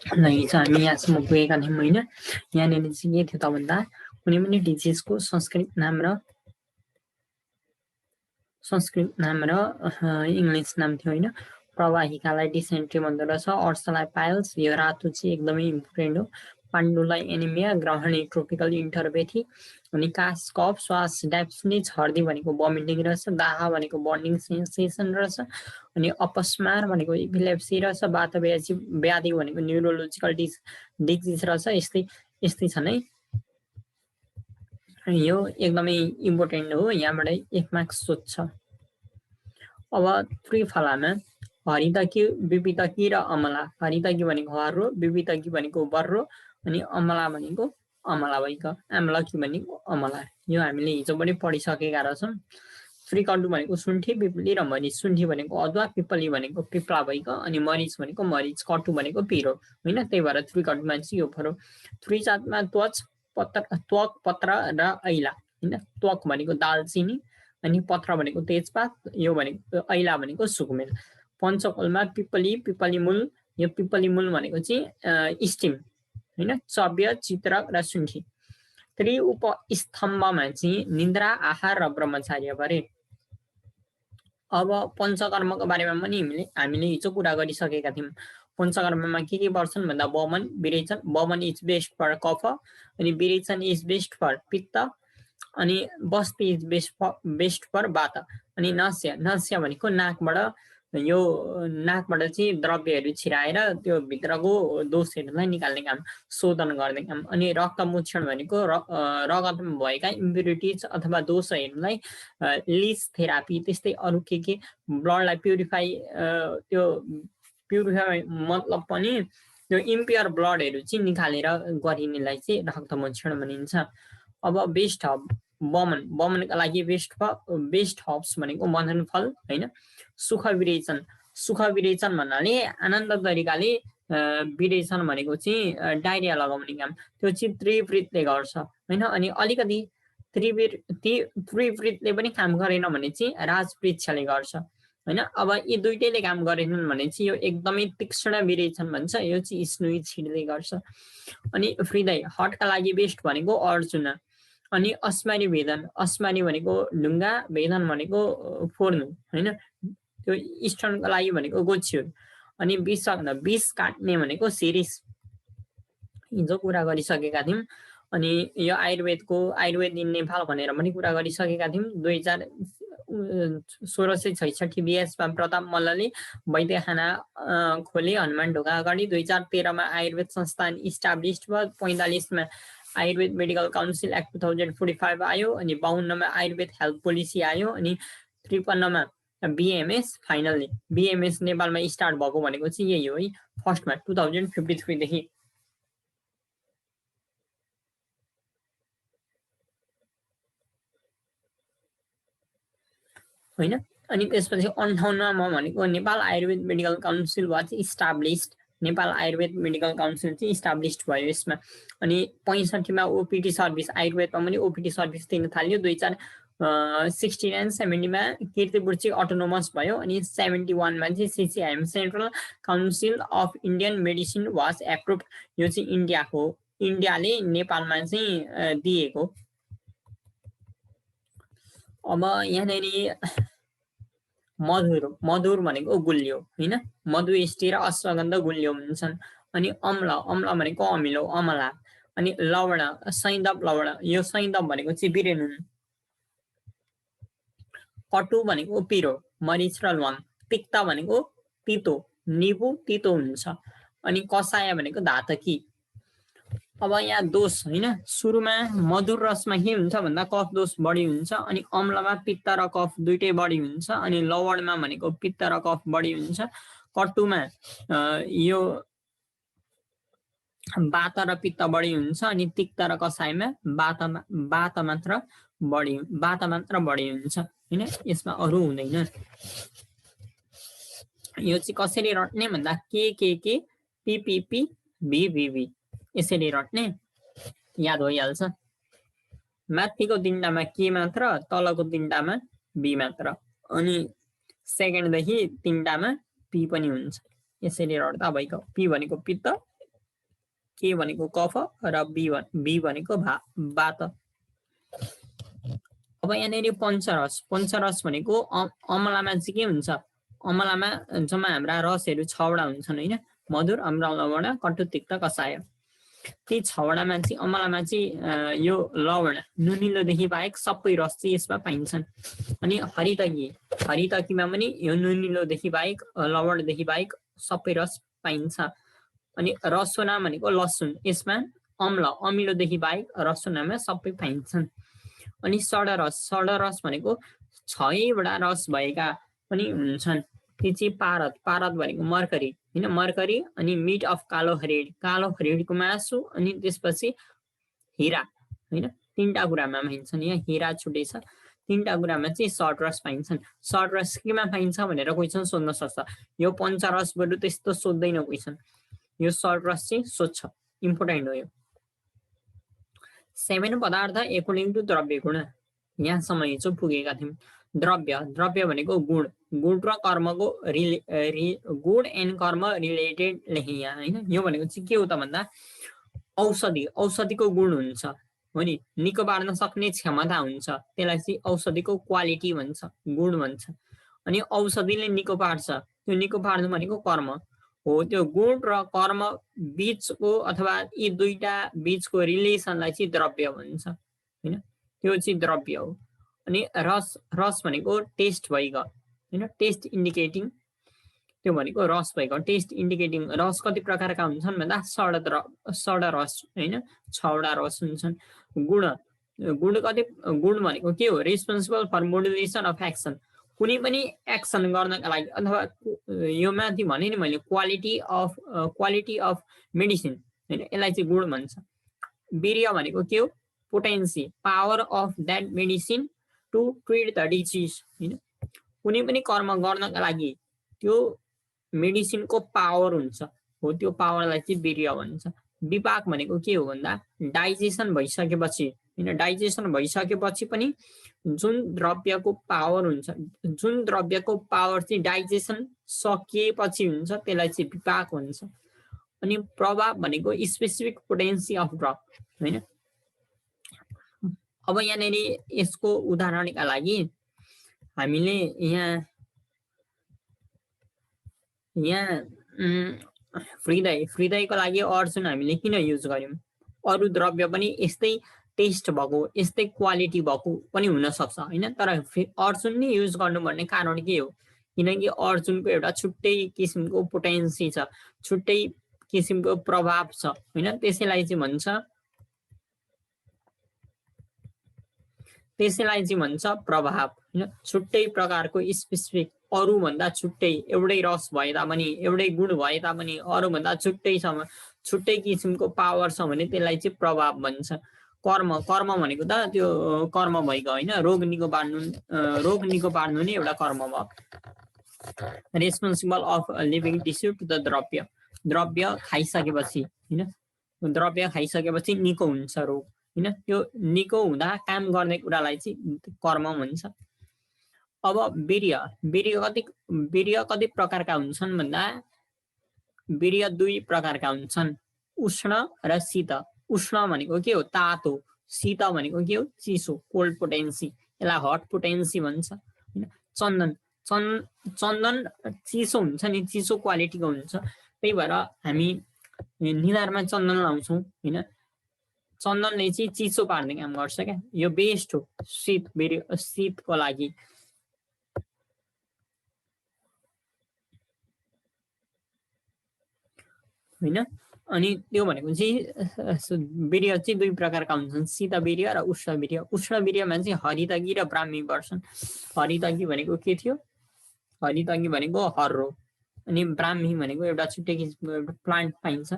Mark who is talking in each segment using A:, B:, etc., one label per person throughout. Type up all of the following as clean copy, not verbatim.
A: नै चाहिँ हामी यहाँसम्म पुगेका थियौँ होइन। यहाँनिर चाहिँ के थियो त भन्दा कुनै पनि डिजिजको संस्कृत नाम र इङ्ग्लिस नाम थियो होइन। प्रवाहिकालाई डिसेन्ट्री भन्दो रहेछ, अर्सलाई पाइल्स, यो रातो चाहिँ एकदमै इम्पोर्टेन्ट हो। पाण्डुलाई एनिमिया, ग्रहणी ट्रोपिकल इन्टरपेथी, अनि कास कफ श्वास डाइप्सनी, छर्दी भनेको भमिटिङ रहेछ, दाहा भनेको बर्निङ सेन्सेसन रहेछ, अनि अपस्मार भनेको इपिलेप्सी रहेछ, व्याधि भनेको न्युरोलोजिकल डिजिज रहेछ। यस्तै छ नै। यो एकदमै इम्पोर्टेन्ट हो, यहाँबाट 1 मार्क्स सोध्छ। अब त्रिफलामा हरितकी, विपितकी र अमला। हरितकी भनेको हर्रो, विपितकी भनेको बर्रो, अनि अमला भनेको अमला भइगयो, आम्लकी भनेको अमला। यो हामीले हिजो पनि पढिसकेका रहेछौँ। त्रिकटु भनेको सुन्ठी, पिपली र मरिच। सुन्ठी भनेको अदुवा, पिपली भनेको पिप्ला भइगयो, अनि मरिच भनेको मरिच, कटु भनेको पिरो होइन। त्यही भएर त्रिकटुमा चाहिँ यो पऱ्यो। त्रिजातमा त्वक, पत्र र ऐला होइन। त्वक भनेको दालचिनी, अनि पत्र भनेको तेजपात, यो भनेको ऐला भनेको सुकुमेल। पञ्चकोलमा पिपली, पिपलीमूल, यो पिपलीमूल भनेको चाहिँ स्टिम होइन, चव्य, चित्रक र सुन्ठी। उपस्तम्भमा चाहिँ निन्द्रा, आहार र ब्रह्मचार्य परे। अब पञ्चकर्मको बारेमा पनि हामीले हिजो कुरा गरिसकेका थियौँ। पञ्चकर्ममा के पर्छन् भन्दा वमन, विरेचन। वमन इज बेस्ट फर कफ, अनि विरेचन इज बेस्ट फर पित्त, अनि बस्ती इज बेस्ट फर वात, अनि नस्य भनेको नाकबाट चाहिँ द्रव्यहरू छिराएर त्यो भित्रको दोषहरूलाई निकाल्ने काम, शोधन गर्ने काम। अनि रक्तमोक्षण भनेको रगतमा भएका इम्प्युरिटिज अथवा दोषहरूलाई लिस थेरापी, त्यस्तै अरू के ब्लडलाई प्युरिफाई मतलब पनि त्यो इम्प्योर ब्लडहरू चाहिँ निकालेर गरिनेलाई चाहिँ रक्तमोक्षण भनिन्छ। अब बेस्ट हब वमनका लागि बेस्ट हब्स भनेको मदनफल होइन। सुख विरेचन भन्नाले आनन्द तरिकाले विरेचन भनेको चाहिँ डाइरिया लगाउने काम, त्यो चाहिँ त्रिवृतले गर्छ होइन। अनि अलिकति त्रिवृतले पनि काम गरेन भने चाहिँ राजवृक्षले गर्छ होइन। अब यी दुइटैले काम गरेनन् भने चाहिँ यो एकदमै तीक्ष्ण विरेचन भन्छ, यो चाहिँ स्नुई छिडले गर्छ। अनि हृदय, हर्टका लागि बेस्ट भनेको अर्जुन, अनि अस्मारी भेदन, अस्मारी भनेको ढुङ्गा, भेदन भनेको फोर्नु होइन। त्यो स्टोनको लागि भनेको गोच्युर, अनि विष काट्ने भनेको सिरिस, हिजो कुरा गरिसकेका थियौँ। अनि यो आयुर्वेद इन नेपाल भनेर पनि कुरा गरिसकेका थियौँ। 1666 बीएसमा प्रताप मल्लले वैद्यखाना खोले हनुमान ढोका अगाडि। 2013मा आयुर्वेद संस्थान इस्टाब्लिस्ड भयो। 45मा आयुर्वेद मेडिकल काउन्सिल एक्ट 2045 आयो, अनि 52मा आयुर्वेद हेल्थ पोलिसी आयो, अनि 53मा बिएमएस फाइनल्ली बिएमएस नेपालमा स्टार्ट भएको भनेको चाहिँ यही हो है, फर्स्टमा 2053 देखि। होइन। अनि त्यसपछि 58मा भनेको नेपाल आयुर्वेद मेडिकल काउन्सिल भयो चाहिँ established, Nepal Ayurveda medical council चाहिँ इस्टाब्लिस्ड भयो यसमा। अनि 65मा ओपिडी सर्भिस, आयुर्वेदमा पनि ओपिडी सर्भिस दिन थाल्यो। 2069-70मा कीर्तिपुर चाहिँ अटोनोमस भयो। अनि 71मा चाहिँ CCIM central council of Indian medicine was approve, यो चाहिँ इन्डियाले नेपालमा चाहिँ दिएको। अब यहाँनिर मधुर भनेको गुलियो होइन, मधुष्टि र अश्वगन्ध गुलियो हुन्छन्। अनि अम्ल भनेको अमिलो, अमला। अनि लवण, सैन्दव लवण, यो सैन्दव भनेको चाहिँ बिरेनुन। कटु भनेको पिरो, मरिच र ल्वाङ। तिक्त भनेको तितो, निबु तितो हुन्छ। अनि कसाय भनेको धातकी। अब यहाँ दोष होइन, सुरुमा मधुर रसमा के हुन्छ भन्दा कफ दोष बढी हुन्छ, अनि अम्लमा पित्त र कफ दुइटै बढी हुन्छ, अनि लवणमा भनेको पित्त र कफ बढी हुन्छ। कटुमा यो वात र पित्त बढी हुन्छ, अनि तिक्त र कसायमा वात मात्र बढी हुन्छ होइन, यसमा अरू हुँदैन। यो चाहिँ कसरी रट्ने भन्दा के पिपिपी भिभिभी यसरी रट्ने, याद भइहाल्छ। माथिको तिनटामा के मात्र, तलको तिनटामा बी मात्र, अनि सेकेन्डदेखि तिनटामा पी पनि हुन्छ, यसरी रट्दा भइगयो। पी भनेको पित्त, के भनेको कफ र बी भनेको वात। अब यहाँनिर पञ्चरस भनेको अमलामा चाहिँ के हुन्छ, अमलामा जम्मा हाम्रा रसहरू 6 वटा हुन्छन् हैन, मधुर, अम्ल, लवण, कटु, तिक्त, कषाय। ती 6 वटामा चाहिँ अमलामा चाहिँ यो लवण नुनिलोदेखि बाहेक सबै रस चाहिँ यसमा पाइन्छन्। अनि हरितकीमा पनि यो नुनिलोदेखि बाहेक लवणदेखि बाहेक सबै रस पाइन्छ। अनि रसोना भनेको लसुन, यसमा अमिलोदेखि बाहेक रसोनामा सबै पाइन्छन्। अनि षडरस भनेको 6 वटा रस भएका पनि हुन्छन्। ती चाहिँ पारद भनेको मर्करी हैन, मर्करी। अनि मिट अफ कालो खरेडको मासु, अनि त्यसपछि हिरा हैन, 3टा कुरामा पाइन्छन्। यहाँ हिरा छुट्टै छ, 3टा कुरामा चाहिँ षडरस पाइन्छन्। षडरस केमा पाइन्छ भनेर क्वेसन सोध्न सक्छ। यो पञ्चरसबाट त्यस्तो सोध्दैन क्वेसन, यो षडरस चाहिँ सोध्छ, इम्पोर्टेन्ट हो यो। 7 पदार्थ एकोर्डिङ टु द्रव्य गुण। यहाँसम्म हिजो पुगेका थियौँ। द्रव्य भनेको गुण र कर्मको गुण एन्ड कर्म रिलेटेड लेखेँ यहाँ हैन। यो भनेको चाहिँ के हो त भन्दा औषधिको गुण हुन्छ हो नि, निको पार्न सक्ने क्षमता हुन्छ, त्यसलाई चाहिँ औषधिको क्वालिटी भन्छ, गुण भन्छ। अनि औषधिले निको पार्छ, त्यो निको पार्नु भनेको कर्म हो। त्यो गुण र कर्म बीचको अथवा यी दुईटा बीचको रिलेसनलाई चाहिँ द्रव्य भन्छ हैन, त्यो चाहिँ द्रव्य हो। अनि रस भनेको टेस्ट भइगयो हैन, टेस्ट इन्डिकेटिङ, त्यो भनेको रस भइगयो, टेस्ट इन्डिकेटिङ। रस कति प्रकारका हुन्छन् भन्दा षडरस हैन, 6 वटा रस हुन्छन्। गुण भनेको के हो, responsible for modulation of action, कुनै पनि एक्सन गर्नका लागि, अथवा यो माथि भने नि मैले क्वालिटी अफ मेडिसिन हैन, यसलाई चाहिँ गुण भन्छ। वीर्य भनेको के हो, potency, power of that medicine to treat the disease हैन, कुनै पनि कर्म गर्नका लागि त्यो मेडिसिनको पावर हुन्छ हो, त्यो पावरलाई चाहिँ वीर्य भन्छ। विपाक भनेको के हो भन्दा डाइजेसन भइसकेपछि हैन, डाइजेसन भइसकेपछि पनि जुन द्रव्यको पावर हुन्छ, जुन द्रव्यको पावर चाहिँ डाइजेसन सकिएपछि हुन्छ, त्यसलाई चाहिँ विपाक भन्छ। अनि प्रभाव भनेको स्पेसिफिक पोटेन्सी अफ ड्रग हैन। अब यहाँनिर यसको उदाहरणका लागि हामीले यहाँ हृदयको लागि अर्जुन हामीले किन युज गर्यौं, अरू द्रव्य पनि यस्तै टेस्ट भएको, यस्तै क्वालिटी भएको पनि हुन सक्छ हैन, तर अर्जुन नै युज गर्नुपर्ने कारण के हो, किनकि अर्जुनको एउटा छुट्टै किसिमको पोटेन्सी छ, छुट्टै किसिमको प्रभाव छ हैन, त्यसैलाई चाहिँ भन्छ प्रभाव हैन, छुट्टै प्रकारको स्पेसिफिक, अरू भन्दा छुट्टै, एउटै रस भए तापनि, एउटै गुण भए तापनि अरू भन्दा छुट्टै किसिमको पावर छ भने त्यसलाई चाहिँ प्रभाव भन्छ। कर्म भनेको त त्यो कर्म भइगयो हैन, रोग निको पार्नु नै एउटा कर्म भयो। Responsible of living tissue to the द्रव्य खाइसकेपछि हैन, द्रव्य खाइसकेपछि निको हुन्छ रोग हैन, त्यो निको हुँदा काम गर्ने कुरालाई चाहिँ कर्म भन्छ। अब वीर्य कति प्रकारका हुन्छन् भन्दा वीर्य 2 प्रकारका हुन्छन्, उष्ण र शीत। उष्ण भनेको के हो, तातो, शीत भनेको के हो, चिसो, कोल्ड पोटेन्सी, यसलाई हट पोटेन्सी भन्छ हैन। चन्दन चिसो हुन्छ नि, चिसो क्वालिटीको हुन्छ, त्यही भएर हामी निधारमा चन्दन लाउँछौँ हैन, चन्दनले चाहिँ चिसो पार्ने काम गर्छ क्या, यो बेस्ट हो शीतको लागि। हैन, अनि त्यो भनेको चाहिँ वीर्य चाहिँ 2 प्रकारका हुन्छन्, शीत वीर्य र उष्ण वीर्य। उष्ण वीर्यमा चाहिँ हरितकी र ब्राह्मी पर्छन्। हरितकी भनेको के थियो, हरितकी भनेको हर्रो, अनि ब्राह्मी भनेको एउटा छुट्टै किसिमको एउटा प्लान्ट पाइन्छ,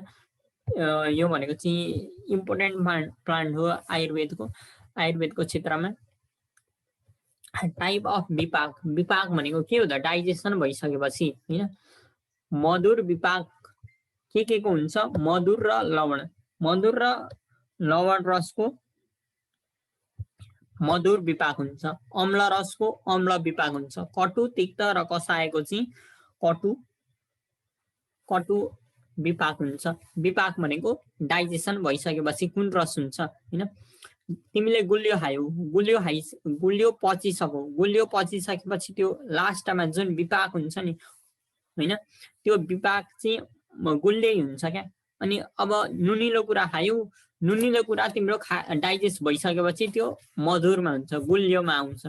A: यो भनेको चाहिँ इम्पोर्टेन्ट प्लान्ट हो आयुर्वेदको क्षेत्रमा। टाइप अफ विपाक भनेको के हो त, डाइजेसन भइसकेपछि हैन। मधुर विपाक के को हुन्छ, मधुर र लवण रसको मधुर विपाक हुन्छ, अम्ल रसको अम्ल विपाक हुन्छ, कटु, तिक्त र कषायको चाहिँ कटु विपाक हुन्छ। विपाक भनेको डाइजेसन भइसकेपछि कुन रस हुन्छ हैन। तिमीले गुलियो खायौ, गुलियो पचिसकेपछि त्यो लास्टमा जुन विपाक हुन्छ नि हैन, त्यो विपाक चाहिँ गुलियै हुन्छ क्या। अनि अब नुनिलो कुरा खायौ, नुनिलो कुरा तिम्रो डाइजेस्ट भइसकेपछि त्यो मधुरमा हुन्छ, गुलियोमा आउँछ।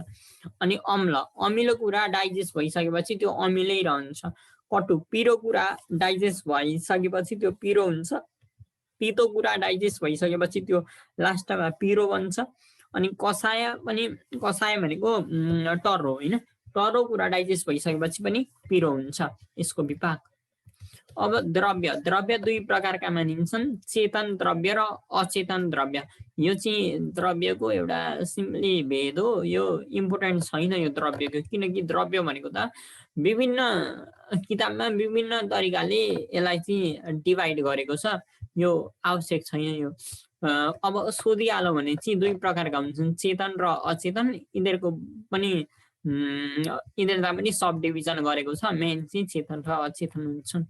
A: अनि अमिलो कुरा डाइजेस्ट भइसकेपछि त्यो अमिलै रहन्छ। कटु पिरो कुरा डाइजेस्ट भइसकेपछि त्यो पिरो हुन्छ। तितो कुरा डाइजेस्ट भइसकेपछि त्यो लास्टमा पिरो बन्छ। अनि कसाय भनेको टर्रो हैन, टर्रो कुरा डाइजेस्ट भइसकेपछि पनि पिरो हुन्छ यसको विपाक। अब द्रव्य दुई प्रकारका मानिन्छन्, चेतन द्रव्य र अचेतन द्रव्य। यो चाहिँ द्रव्यको एउटा सिम्पली भेद हो, यो इम्पोर्टेन्ट छैन यो द्रव्यको, किनकि द्रव्य भनेको त विभिन्न किताबमा विभिन्न तरिकाले यसलाई चाहिँ डिभाइड गरेको छ, यो आवश्यक छैन यो। अब सोधिहाल्यो भने चाहिँ दुई प्रकारका हुन्छन्, चेतन र अचेतन। यिनीहरूको पनि यिनीहरूलाई पनि सब डिभिजन गरेको छ, मेन चाहिँ चेतन र अचेतन हुन्छन्।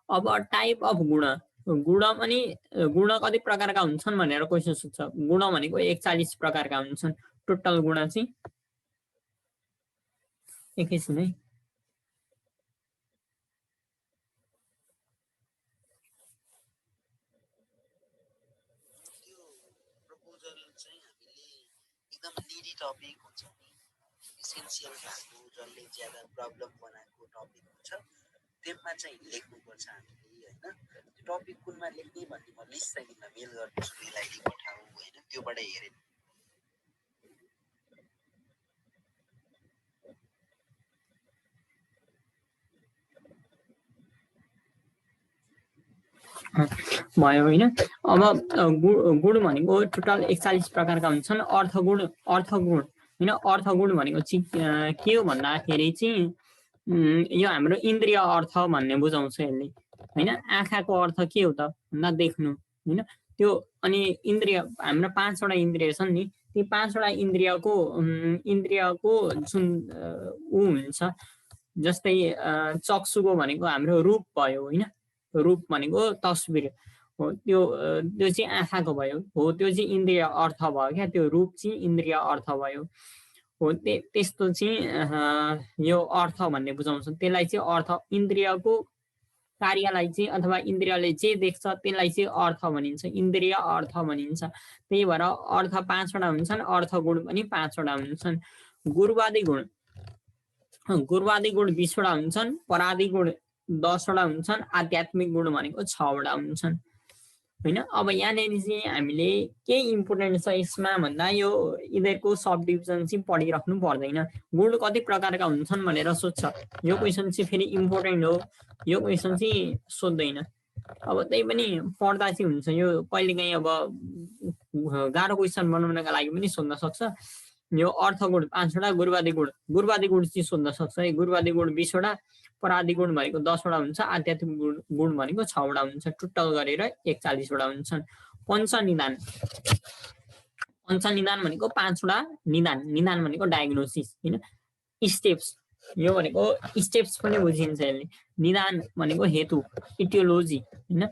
A: अब टाइप अफ गुण कति प्रकारका हुन्छन् भनेर क्वेसन सोध्छ। गुण भनेको 41 प्रकारका हुन्छन् टोटल गुण चाहिँ। एकैछिन है।
B: टपिक हुन्छ नि, इसेन्शियल भएको जसले ज्यादा प्रब्लम बनाएको टपिक हुन्छ त्यसमा चाहिँ लेख्नुपर्छ हामीले हैन। त्यो टपिक कुनमा लेख्ने भन्ने म लिस्ट चाहिँ तिमीलाई मेल गर्छु, मिलाइदिई पठाऊ हैन, त्योबाट हेरे।
A: भयो हैन। अब गुण भनेको टोटल 41 प्रकारका हुन्छन्। अर्थगुण हैन, अर्थगुण भनेको चाहिँ के हो भन्दाखेरि चाहिँ यो हाम्रो इन्द्रिय अर्थ भन्ने बुझाउँछ यसले हैन। आँखाको अर्थ के हो त भन्दा देख्नु हैन, त्यो। अनि इन्द्रिय हाम्रो 5 वटा इन्द्रिय छन् नि, ती 5 वटा इन्द्रियको जुन उ हुन्छ, जस्तै चक्षुको भनेको हाम्रो रूप भयो हैन, रूप भनेको तस्बिर हो, त्यो चाहिँ आँखाको भयो हो, त्यो चाहिँ इन्द्रिय अर्थ भयो क्या, त्यो रूप चाहिँ इन्द्रिय अर्थ भयो हो। त्यस्तो चाहिँ यो अर्थ भन्ने बुझाउँछ। त्यसलाई चाहिँ अर्थ, इन्द्रियको कार्यलाई चाहिँ अथवा इन्द्रियले जे देख्छ त्यसलाई चाहिँ अर्थ भनिन्छ, इन्द्रिय अर्थ भनिन्छ। त्यही भएर अर्थ 5 वटा हुन्छन्, अर्थ गुण पनि 5 वटा हुन्छन्। गुरुवादी गुण 20 वटा हुन्छन्, परादी गुण 10 वटा हुन्छन्, आध्यात्मिक गुण भनेको 6 वटा हुन्छन् हैन। अब यहाँनिर चाहिँ हामीले के इम्पोर्टेन्ट छ यसमा भन्दा यो यिनीहरूको सब डिभिजन चाहिँ पढिराख्नु पर्दैन। गुण कति प्रकारका हुन्छन् भनेर सोध्छ, यो क्वेसन चाहिँ फेरि इम्पोर्टेन्ट हो, यो क्वेसन चाहिँ सोध्दैन। अब त्यही पनि पढ्दा चाहिँ हुन्छ, यो कहिलेकाहीँ अब गाह्रो क्वेसन बनाउनका लागि पनि सोध्न सक्छ। यो अर्थगुण 5 वटा, गुरुवादी गुण चाहिँ सोध्न सक्छ है। गुरुवादी गुण 20 वटा, परादी गुण भनेको 10 वटा हुन्छ, आध्यात्मिक गुण भनेको 6 वटा हुन्छ, टोटल गरेर 41 वटा हुन्छन्। पञ्चनिदान भनेको 5 वटा निदान भनेको डायग्नोसिस हैन, स्टेप्स, यो भनेको स्टेप्स पनि बुझिन्छ यसले। निदान भनेको हेतु, इटियोलोजी हैन,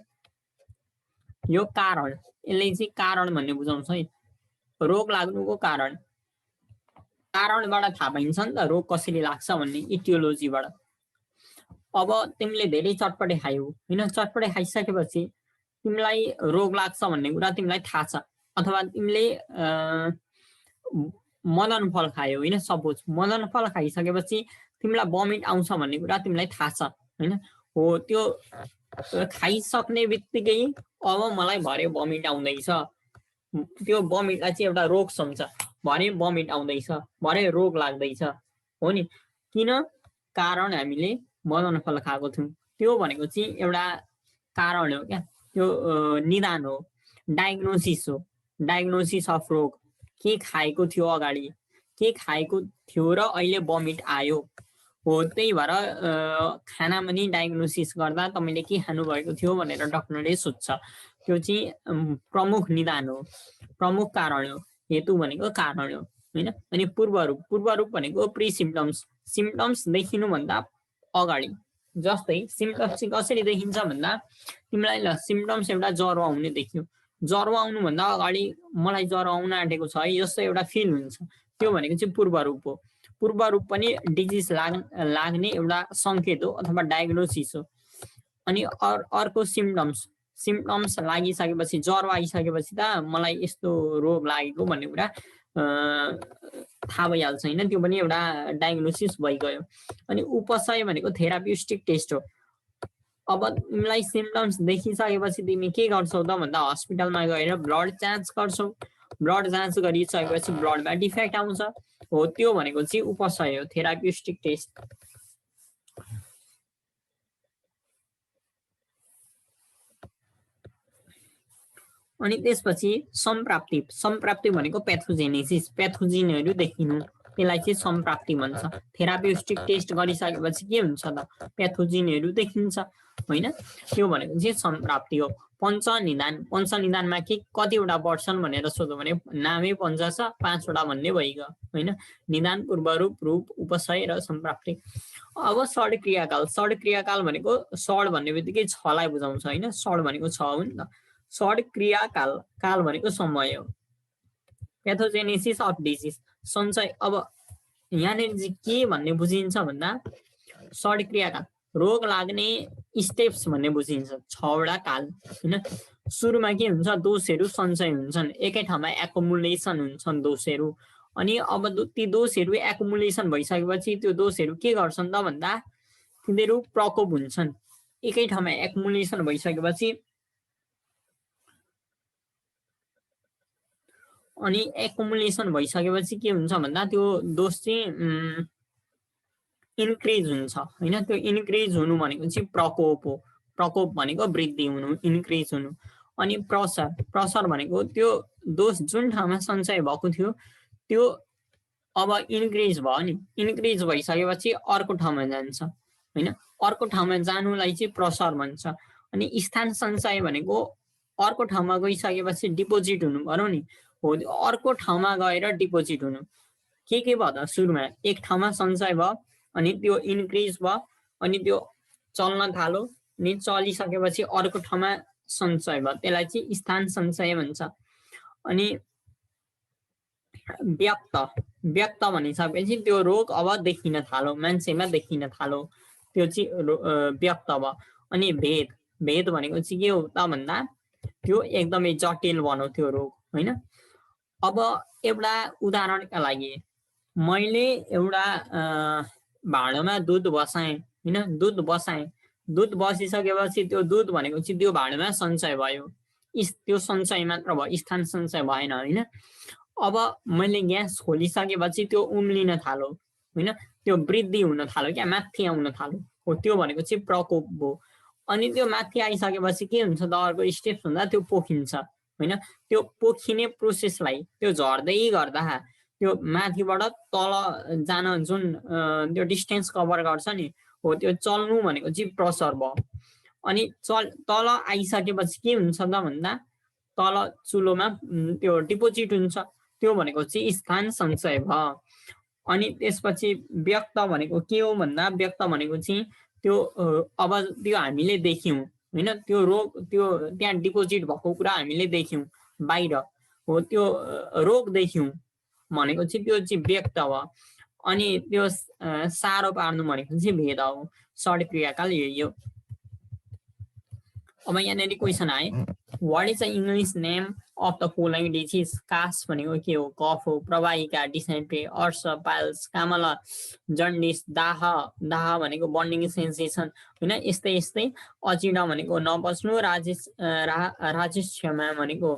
A: यो कारण, यसले चाहिँ कारण भन्ने बुझाउँछ है। रोग लाग्नुको कारणबाट थाहा पाइन्छ नि त रोग कसरी लाग्छ भन्ने, इटियोलोजीबाट। अब तिमीले धेरै चटपटे खायौ हैन, चटपटे खाइसकेपछि तिमीलाई रोग लाग्छ भन्ने कुरा तिमीलाई थाहा छ, अथवा तिमीले मदन फल खायौ हैन, सपोज मदन फल खाइसकेपछि तिमीलाई बमिट आउँछ भन्ने कुरा तिमीलाई थाहा छ हैन। हो, त्यो खाइसक्ने बित्तिकै अब मलाई भरे बमिट आउँदैछ, त्यो बमिटलाई चाहिँ एउटा रोग सम्झ, भरे बमिट आउँदैछ, भरे रोग लाग्दैछ हो नि। किन? कारण हामीले मदन फल खाएको थियौँ, त्यो भनेको चाहिँ एउटा कारण हो क्या, त्यो निदान हो, डायग्नोसिस हो, डायग्नोसिस अफ रोग। के खाएको थियो अगाडि, के खाएको थियो र अहिले बमिट आयो हो। त्यही भएर खाना पनि डायग्नोसिस गर्दा तपाईँले के खानुभएको थियो भनेर डक्टरले सोध्छ, त्यो चाहिँ प्रमुख निदान हो, प्रमुख कारण हो। हेतु भनेको कारण हो हैन। अनि पूर्वरूप भनेको प्री सिम्पटम्स, सिम्पटम्स देखिनुभन्दा अगाडि जस्तै सिम्पटम्स चाहिँ कसरी देखिन्छ भन्दा तिमीलाई ल सिम्पटम्स एउटा ज्वरो आउने देख्यो, ज्वरो आउनुभन्दा अगाडि मलाई ज्वरो आउन आँटेको छ है जस्तो एउटा फिल हुन्छ, त्यो भनेको चाहिँ पूर्व रूप हो। पूर्व रूप पनि डिजिज लाग्ने एउटा सङ्केत हो अथवा डायग्नोसिस हो। अनि अर्को सिम्पटम्स लागिसकेपछि ज्वरो आइसकेपछि त मलाई यस्तो रोग लागेको भन्ने कुरा थाहा भइहाल्छ होइन, त्यो पनि एउटा डायग्नोसिस भइगयो। अनि उपसय भनेको थेरापिस्टिक टेस्ट हो। अब तिमीलाई सिम्पटम्स देखिसकेपछि तिमी के गर्छौ त भन्दा हस्पिटलमा गएर ब्लड जाँच गर्छौ। ब्लड जाँच गरिसकेपछि ब्लडमा डिफेक्ट आउँछ हो, त्यो भनेको चाहिँ उपसय हो, थेरापिस्टिक टेस्ट। अनि त्यसपछि सम्प्राप्ति भनेको प्याथोजेनेसिस, प्याथोजिनहरू देखिनु, त्यसलाई चाहिँ सम्प्राप्ति भन्छ। थेरापिस्टिक टेस्ट गरिसकेपछि के हुन्छ त प्याथोजिनहरू देखिन्छ होइन, त्यो भनेको चाहिँ सम्प्राप्ति हो। पञ्चनिदानमा के कतिवटा पर्छन् भनेर सोध्यो भने नामै पञ्च छ, 5वटा भन्ने भइगयो होइन, निदान, पूर्वरूप, रूप, उपसय र सम्प्राप्ति। अब षड क्रियाकाल भनेको षड भन्ने बित्तिकै 6लाई बुझाउँछ होइन, षड भनेको 6 हो नि त। षड क्रियाकाल भनेको समय हो। प्याथोजेनेसिस अफ डिजिज सञ्चय। अब यहाँनिर चाहिँ के भन्ने बुझिन्छ भन्दा षड क्रियाकाल रोग लाग्ने स्टेप्स भन्ने बुझिन्छ, 6वटा काल होइन। सुरुमा के हुन्छ, दोषहरू सञ्चय हुन्छन्, एकै ठाउँमा एकुमुलेसन हुन्छन् दोषहरू। अनि अब ती दोषहरू एकुमुलेसन भइसकेपछि त्यो दोषहरू के गर्छन् त भन्दा तिनीहरू प्रकोप हुन्छन्। एकै ठाउँमा एकुमुलेसन भइसकेपछि अनि एकुमुलेसन भइसकेपछि के हुन्छ भन्दा त्यो दोष चाहिँ इन्क्रिज हुन्छ होइन। त्यो इन्क्रिज हुनु भनेको चाहिँ प्रकोप हो। प्रकोप भनेको वृद्धि हुनु, इन्क्रिज हुनु। अनि प्रसर भनेको त्यो दोष जुन ठाउँमा सञ्चय भएको थियो त्यो अब इन्क्रिज भयो नि, इन्क्रिज भइसकेपछि अर्को ठाउँमा जान्छ होइन, अर्को ठाउँमा जानुलाई चाहिँ प्रसर भन्छ। अनि स्थान सञ्चय भनेको अर्को ठाउँमा गइसकेपछि डिपोजिट हुनु पर्यो नि हो, अर्को ठाउँमा गएर डिपोजिट हुनु। के भयो त सुरुमा एक ठाउँमा सञ्चय भयो, अनि त्यो इन्क्रिज भयो, अनि त्यो चल्न थाल्यो, अनि चलिसकेपछि अर्को ठाउँमा सञ्चय भयो, त्यसलाई चाहिँ स्थान सञ्चय भन्छ। अनि व्यक्त भनिसकेपछि त्यो रोग अब देखिन थाल्यो, मान्छेमा देखिन थाल्यो, त्यो चाहिँ व्यक्त भयो। अनि भेद भनेको चाहिँ के हो त भन्दा त्यो एकदमै जटिल बनायो त्यो रोग होइन। अब एउटा उदाहरणका लागि मैले एउटा भाँडोमा दुध बसाएँ होइन, दुध बसिसकेपछि त्यो दुध भनेको चाहिँ त्यो भाँडोमा सञ्चय भयो, त्यो सञ्चय मात्र भयो, स्थान सञ्चय भएन होइन। अब मैले ग्यास खोलिसकेपछि त्यो उम्लिन थाल्यो होइन, त्यो वृद्धि हुन थाल्यो, क्या माथि आउन थाल्यो हो, त्यो भनेको चाहिँ प्रकोप हो। अनि त्यो माथि आइसकेपछि के हुन्छ त अर्को स्टेप भन्दा त्यो पोखिन्छ होइन। त्यो पोखिने प्रोसेसलाई त्यो झर्दै गर्दा त्यो माथिबाट तल जान जुन त्यो डिस्टेन्स कभर गर्छ नि हो, त्यो चल्नु भनेको चाहिँ प्रसर भयो। अनि तल आइसकेपछि के हुन्छ त भन्दा तल चुलोमा त्यो डिपोजिट हुन्छ, त्यो भनेको चाहिँ स्थान सञ्चय भयो। अनि त्यसपछि व्यक्त भनेको के हो भन्दा व्यक्त भनेको चाहिँ त्यो अब त्यो हामीले देख्यौँ होइन, त्यो रोग त्यो त्यहाँ डिपोजिट भएको कुरा हामीले देख्यौँ बाहिर हो, त्यो रोग देख्यौँ भनेको चाहिँ त्यो चाहिँ व्यक्त भयो। अनि त्यो साह्रो पार्नु भनेको चाहिँ भेद हो। षड क्रियाकाल यही हो। अब यहाँनिर क्वेसन आए, what is the English name of the following disease. कास भनेको के हो, कफ हो। प्रवाहिका, डिसेन्ट्री। अर्स, पाइल्स। कामला, जन्डिस। दाह भनेको बर्निङ सेन्सेसन होइन, यस्तै। अचिडा भनेको नबस्नु। राजेशमा भनेको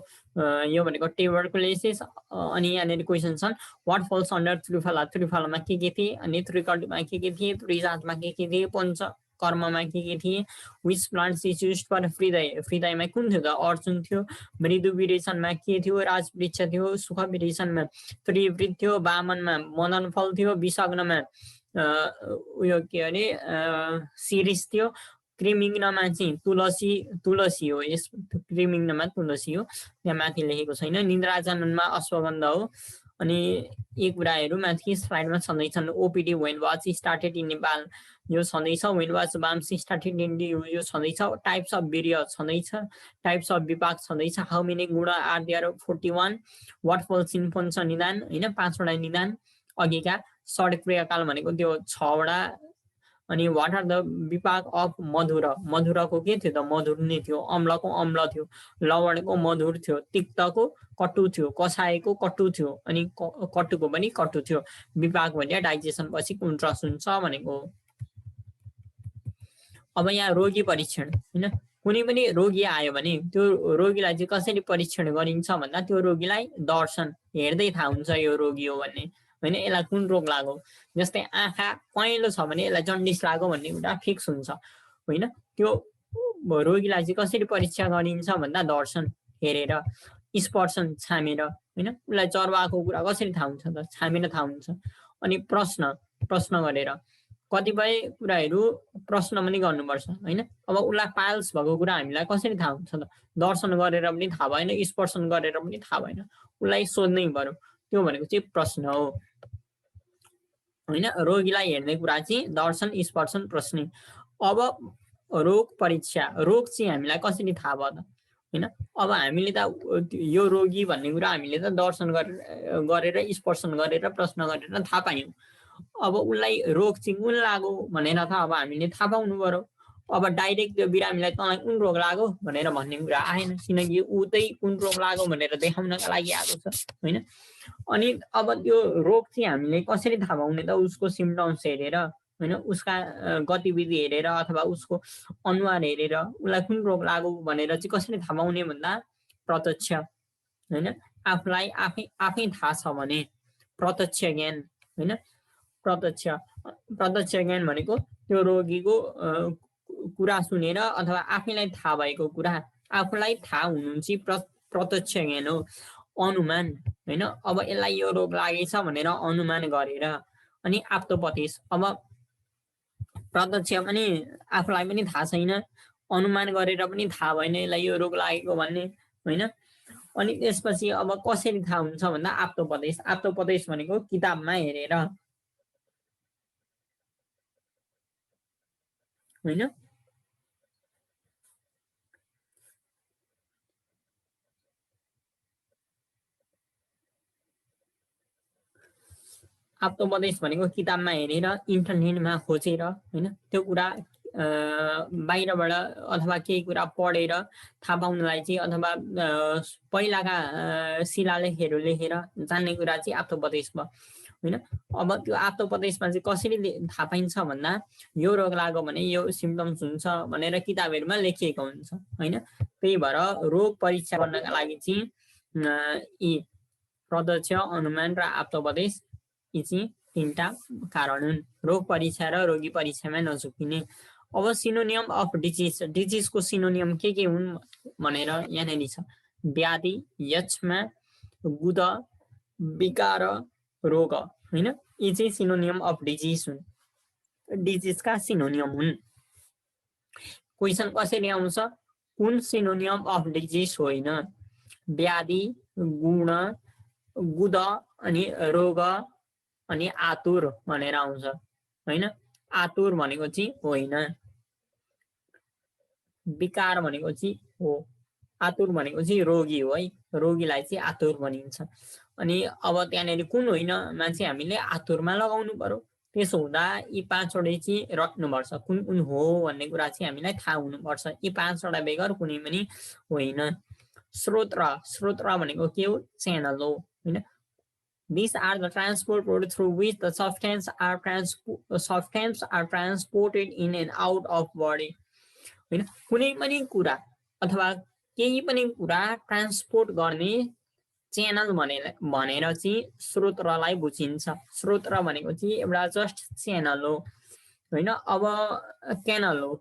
A: यो भनेको ट्युबरकुलोसिस। अनि यहाँनिर क्वेसन छन्, वाट फल्स अन्डर त्रिफलामा के थिए, अनि त्रिकल्टमा के थिए, त्रिजातमा के थिए, पञ्चकर्ममा के थिए। Which plants is used for हृदयमा कुन थियो त, अर्जुन थियो। मृदु विरेचनमा के थियो, राजवृक्ष थियो। सुख विरेचनमा त्रिवृत थियो। वामनमा मदन फल थियो। विषग्नमा उयो के अरे शिरीष थियो। कृमिग्नमा चाहिँ तुलसी हो, यस कृमिग्नमा तुलसी हो, त्यहाँ माथि लेखेको छैन। निद्राजनमा अश्वगन्धा हो। अनि यी कुराहरू माथि स्लाइडमा छँदैछन्। OPD when was started in Nepal यो छँदैछ। When was BAMS started in यो छँदैछ। टाइप्स अफ वीर्य छँदैछ। टाइप्स अफ विपाक छँदैछ। हाउ मेनी गुण are there 41 what falls in पञ्च निदान होइन 5 वटा निदान अघिका। षड क्रियाकाल भनेको त्यो 6 वटा। अनि वाट आर द विपाक अफ मधुर मधुरको के थियो त मधुर नै थियो। अम्लको अम्ल थियो। लवणको मधुर थियो। तिक्तको कटु थियो। कसाएको कटु थियो। अनि कटुको पनि कटु थियो। विपाक भने डाइजेसन पछि कुन रस हुन्छ भनेको। अब यहाँ रोगी परीक्षण होइन कुनै पनि रोगी आयो भने त्यो रोगीलाई चाहिँ कसरी परीक्षण गरिन्छ भन्दा त्यो रोगीलाई दर्शन हेर्दै थाहा हुन्छ यो रोगी हो भन्ने होइन। यसलाई कुन रोग लाग्यो जस्तै आँखा पहेँलो छ भने यसलाई जन्डिस लाग्यो भन्ने कुरा फिक्स हुन्छ होइन। त्यो रोगीलाई चाहिँ कसरी परीक्षा गरिन्छ भन्दा दर्शन हेरेर स्पर्शन छामेर होइन। उसलाई चर्वाको कुरा कसरी थाहा हुन्छ त छामेर थाहा हुन्छ। अनि प्रश्न गरेर कतिपय कुराहरू प्रश्न पनि गर्नुपर्छ होइन। अब उसलाई पाइल्स भएको कुरा हामीलाई कसरी थाहा हुन्छ त दर्शन गरेर पनि थाहा भएन स्पर्शन गरेर पनि थाहा भएन उसलाई सोध्नै पर्यो। त्यो भनेको चाहिँ प्रश्न हो होइन। रोगीलाई हेर्ने कुरा चाहिँ दर्शन स्पर्शन प्रश्न। अब रोग परीक्षा रोग चाहिँ हामीलाई कसरी थाहा भयो त होइन। अब हामीले त यो रोगी भन्ने कुरा हामीले त दर्शन गरेर स्पर्शन गरेर प्रश्न गरेर थाहा पायौँ। अब उसलाई रोग चाहिँ कुन लाग्यो भनेर त अब हामीले थाहा पाउनु पर्यो। अब डाइरेक्ट त्यो बिरामीलाई तँलाई कुन रोग लाग्यो भनेर भन्ने कुरा आएन किनकि ऊ चाहिँ कुन रोग लाग्यो भनेर देखाउनका लागि आएको छ होइन। अनि अब त्यो रोग चाहिँ हामीले कसरी थाहा पाउने त उसको सिम्पटम्स हेरेर होइन उसका गतिविधि हेरेर अथवा उसको अनुहार हेरेर उसलाई कुन रोग लाग्यो भनेर चाहिँ कसरी थाहा पाउने भन्दा प्रत्यक्ष होइन। आफूलाई आफै थाहा छ भने प्रत्यक्ष ज्ञान होइन। प्रत्यक्ष ज्ञान भनेको त्यो रोगीको कुरा सुनेर अथवा आफैलाई थाहा भएको कुरा आफूलाई थाहा हुनु चाहिँ प्रत्यक्ष ज्ञान हो। अनुमान होइन। अब यसलाई यो रोग लागेछ भनेर अनुमान गरेर। अनि आप्तोपदेश अब प्रत्यक्ष पनि आफूलाई पनि थाहा छैन अनुमान गरेर पनि थाहा भएन यसलाई यो रोग लागेको भन्ने होइन। अनि त्यसपछि अब कसरी थाहा हुन्छ भन्दा आप्तोपदेश। आप्तोपदेश भनेको किताबमा हेरेर होइन। आप्तोपदेश भनेको किताबमा हेरेर इन्टरनेटमा खोजेर होइन त्यो कुरा बाहिरबाट अथवा केही कुरा पढेर थाहा पाउनलाई चाहिँ अथवा पहिलाका शिलालेखहरू लेखेर जान्ने कुरा चाहिँ आप्तोपदेश भयो होइन। अब त्यो आप्तोपदेशमा चाहिँ कसरी थाहा पाइन्छ भन्दा यो रोग लाग्यो भने यो सिम्पटम्स हुन्छ भनेर किताबहरूमा लेखिएको हुन्छ होइन। त्यही भएर रोग परीक्षा गर्नका लागि चाहिँ यी प्रत्यक्ष अनुमान र आप्तोपदेश यी चाहिँ तीनटा कारण हुन् रोग परीक्षा र रोगी परीक्षामा नझुकिने। अब सिनोनियम अफ डिजिज डिजिजको सिनोनियम के हुन् भनेर यहाँनिर छ व्याधि यक्ष्मा गुद विकार रोग होइन। यी चाहिँ सिनोनियम अफ डिजिज हुन् डिजिजका सिनोनियम हुन्। क्वेसन कसरी आउँछ कुन सिनोनियम अफ डिजिज होइन व्याधि गुण गुद अनि रोग अनि आतुर भनेर आउँछ होइन। आतुर भनेको चाहिँ होइन विकार भनेको चाहिँ हो। आतुर भनेको चाहिँ रोगी हो है रोगीलाई चाहिँ आतुर भनिन्छ। अनि अब त्यहाँनिर कुन होइनमा चाहिँ हामीले आतुरमा लगाउनु पर्यो। त्यसो हुँदा यी 5 वटा चाहिँ रट्नुपर्छ कुन कुन हो भन्ने कुरा चाहिँ हामीलाई थाहा हुनुपर्छ। यी 5 वटा बेगर कुनै पनि होइन। स्रोत भनेको के हो च्यानल हो होइन। These are the transport road through which the substance are transported in and out of body होइन। कुनै पनि कुरा अथवा केही पनि कुरा ट्रान्सपोर्ट गर्ने च्यानल भनेर चाहिँ स्रोतलाई बुझिन्छ। स्रोत भनेको चाहिँ एउटा जस्ट च्यानल हो होइन। अब क्यानल हो।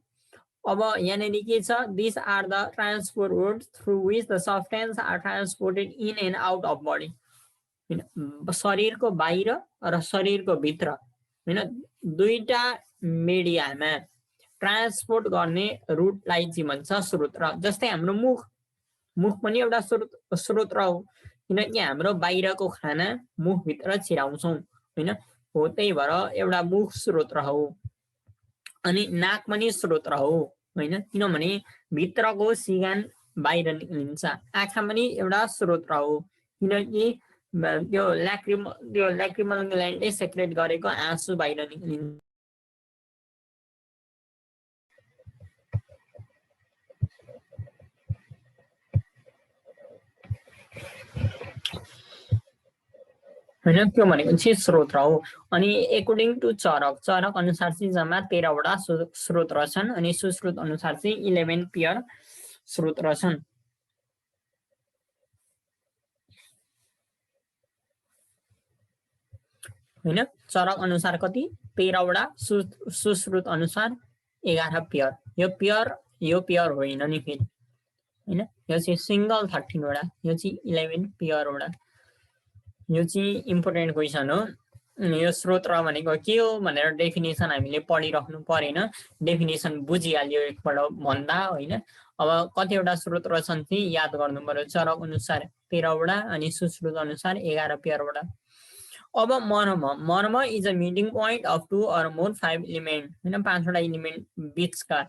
A: अब यहाँनिर के छ this are the transport road through which the substance are transported in and out of body शरीरको बाहिर र शरीरको भित्र होइन दुईटा मिडियामा ट्रान्सपोर्ट गर्ने रुटलाई चाहिँ भन्छ स्रोत। जस्तै हाम्रो मुख पनि एउटा स्रोत हो किनकि हाम्रो बाहिरको खाना मुखभित्र छिराउँछौँ होइन हो, त्यही भएर एउटा मुख स्रोत हो अनि नाक पनि स्रोत हो होइन, किनभने भित्रको सिगान बाहिर निक्लिन्छ। आँखा पनि एउटा स्रोत हो किनकि त्यो ल्याक्रिमल ग्ल्यान्डले सेक्रेट गरेको आँसु बाहिर निक्लिन्छ। होइन त्यो भनेको चाहिँ स्रोत हो। अनि एकोर्डिङ टु चरक अनुसार चाहिँ जम्मा 13 वटा स्रोत रहेछन् अनि सुस्रोत अनुसार चाहिँ 11 पेयर स्रोत रहेछन्। होइन चरक अनुसार कति 13 वटा, सुस्रोत अनुसार 11 पेयर। यो पेयर होइन नि फेरि होइन, यो चाहिँ सिंगल 13 वटा, यो चाहिँ 11 पेयर वटा। यो चाहिँ इम्पोर्टेन्ट क्वेसन हो। यो स्रोत भनेको के हो भनेर डेफिनेसन हामीले पढिराख्नु परेन, डेफिनेसन बुझिहाल्यो एकपल्ट भन्दा होइन। अब कतिवटा स्रोत रहेछन् चाहिँ याद गर्नु पर्यो। चरक अनुसार 13 वटा अनि सुस्रोत अनुसार 11 पेयर वटा। अब marma is a meeting point of 2 or more 5 element होइन, 5 वटा एलिमेन्ट बिचका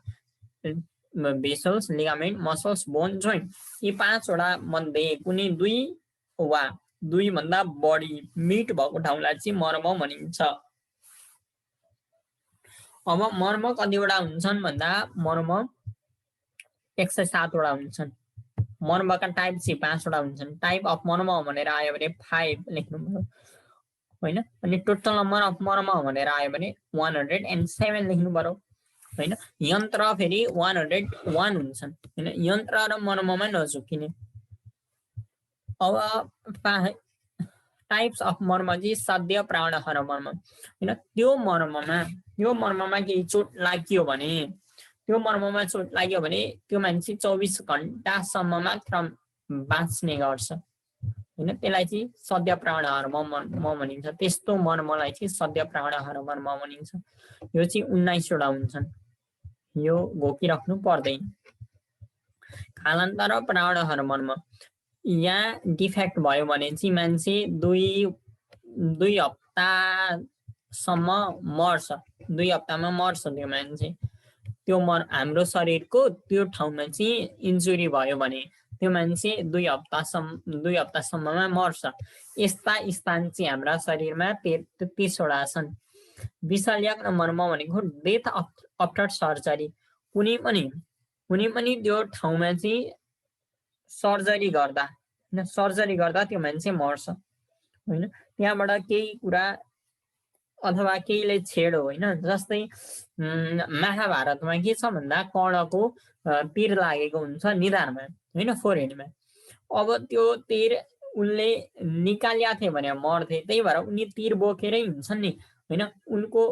A: vessels, ligament, muscles, bone, joint, यी 5 वटा मध्ये कुनै 2 वा 2 भन्दा बढी मिट भएको ठाउँलाई चाहिँ मर्म भनिन्छ। अब मर्म कतिवटा हुन्छन् भन्दा मर्म 107 वटा हुन्छन्। मर्मका टाइप चाहिँ 5 वटा हुन्छन्। टाइप अफ मर्म भनेर आयो भने 5 लेख्नु पर्यो होइन। अनि टोटल नम्बर अफ मर्म भनेर आयो भने 107 लेख्नु पर्यो होइन। यन्त्र फेरि 101 हुन्छन् होइन, यन्त्र र मर्ममा नझुकिने। अब टाइप्स अफ मर्म चाहिँ साध्य, प्राणहर मर्म होइन। त्यो मर्ममा केही चोट लाग्यो भने त्यो मान्छे 24 घण्टासम्म मात्र बाँच्ने गर्छ होइन, त्यसलाई चाहिँ सद्य प्राणहर मर्म भनिन्छ। त्यस्तो मर्मलाई चाहिँ सद्य प्राणहर मर्म भनिन्छ। यो चाहिँ 19 वटा हुन्छन्, यो घोकिराख्नु पर्दैन। कालान्तर प्राणहर मर्म, यहाँ डिफेक्ट भयो भने चाहिँ मान्छे 2 हप्तासम्म मर्छ, 2 हप्तामा मर्छ त्यो मान्छे। त्यो हाम्रो शरीरको त्यो ठाउँमा चाहिँ इन्जुरी भयो भने त्यो मान्छे 2 हप्तासम्ममा मर्छ। यस्ता स्थान चाहिँ हाम्रा शरीरमा 33 वटा छन्। विशल्यक मर्म भनेको डेथ आफ्टर सर्जरी, कुनै पनि त्यो ठाउँमा चाहिँ सर्जरी गर्दा त्यो मान्छे मर्छ होइन। त्यहाँबाट केही कुरा अथवा केहीले छेड्यो होइन, जस्तै महाभारतमा के छ भन्दा कर्णको तीर लागेको हुन्छ निधारमा होइन, फोरहेडमा। अब त्यो तीर उनले निकाल्या थिए भने मर्थे, त्यही भएर उनी तीर बोकेरै हुन्छन् नि होइन। उनको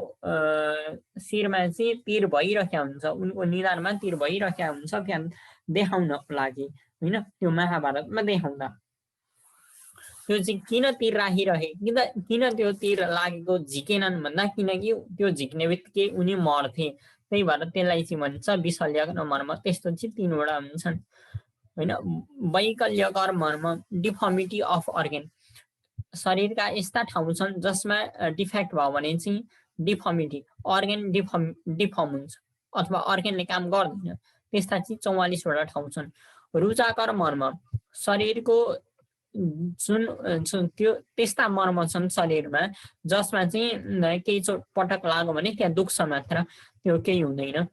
A: शिरमा चाहिँ तीर भइरहेको हुन्छ, उनको निधारमा तीर भइरहेको हुन्छ, त्यहाँ देखाउनको लागि होइन। त्यो महाभारतमा देखाउँदा त्यो चाहिँ किन तीर राखिरहे, किन त्यो तीर लागेको झिकेनन् भन्दा किनकि त्यो झिक्ने बित्तिकै उनी मर्थे, त्यही भएर त्यसलाई चाहिँ भन्छ विशल्यक मर्म। त्यस्तो चाहिँ 3 वटा हुन्छन् होइन। वैकल्यकर मर्म, डिफर्मिटी अफ अर्गन, शरीरका यस्ता ठाउँ छन् जसमा डिफेक्ट भयो भने चाहिँ डिफर्मिटी, अर्गन डिफर्म हुन्छ अथवा अर्गनले काम गर्दैन, त्यस्ता चाहिँ 44 वटा ठाउँ छन्। रुचाकर मर्म, शरीरको जुन त्यो त्यस्ता मर्म छन् शरीरमा जसमा चाहिँ केही चोटपटक लाग्यो भने त्यहाँ दुख्छ मात्र, त्यो केही हुँदैन,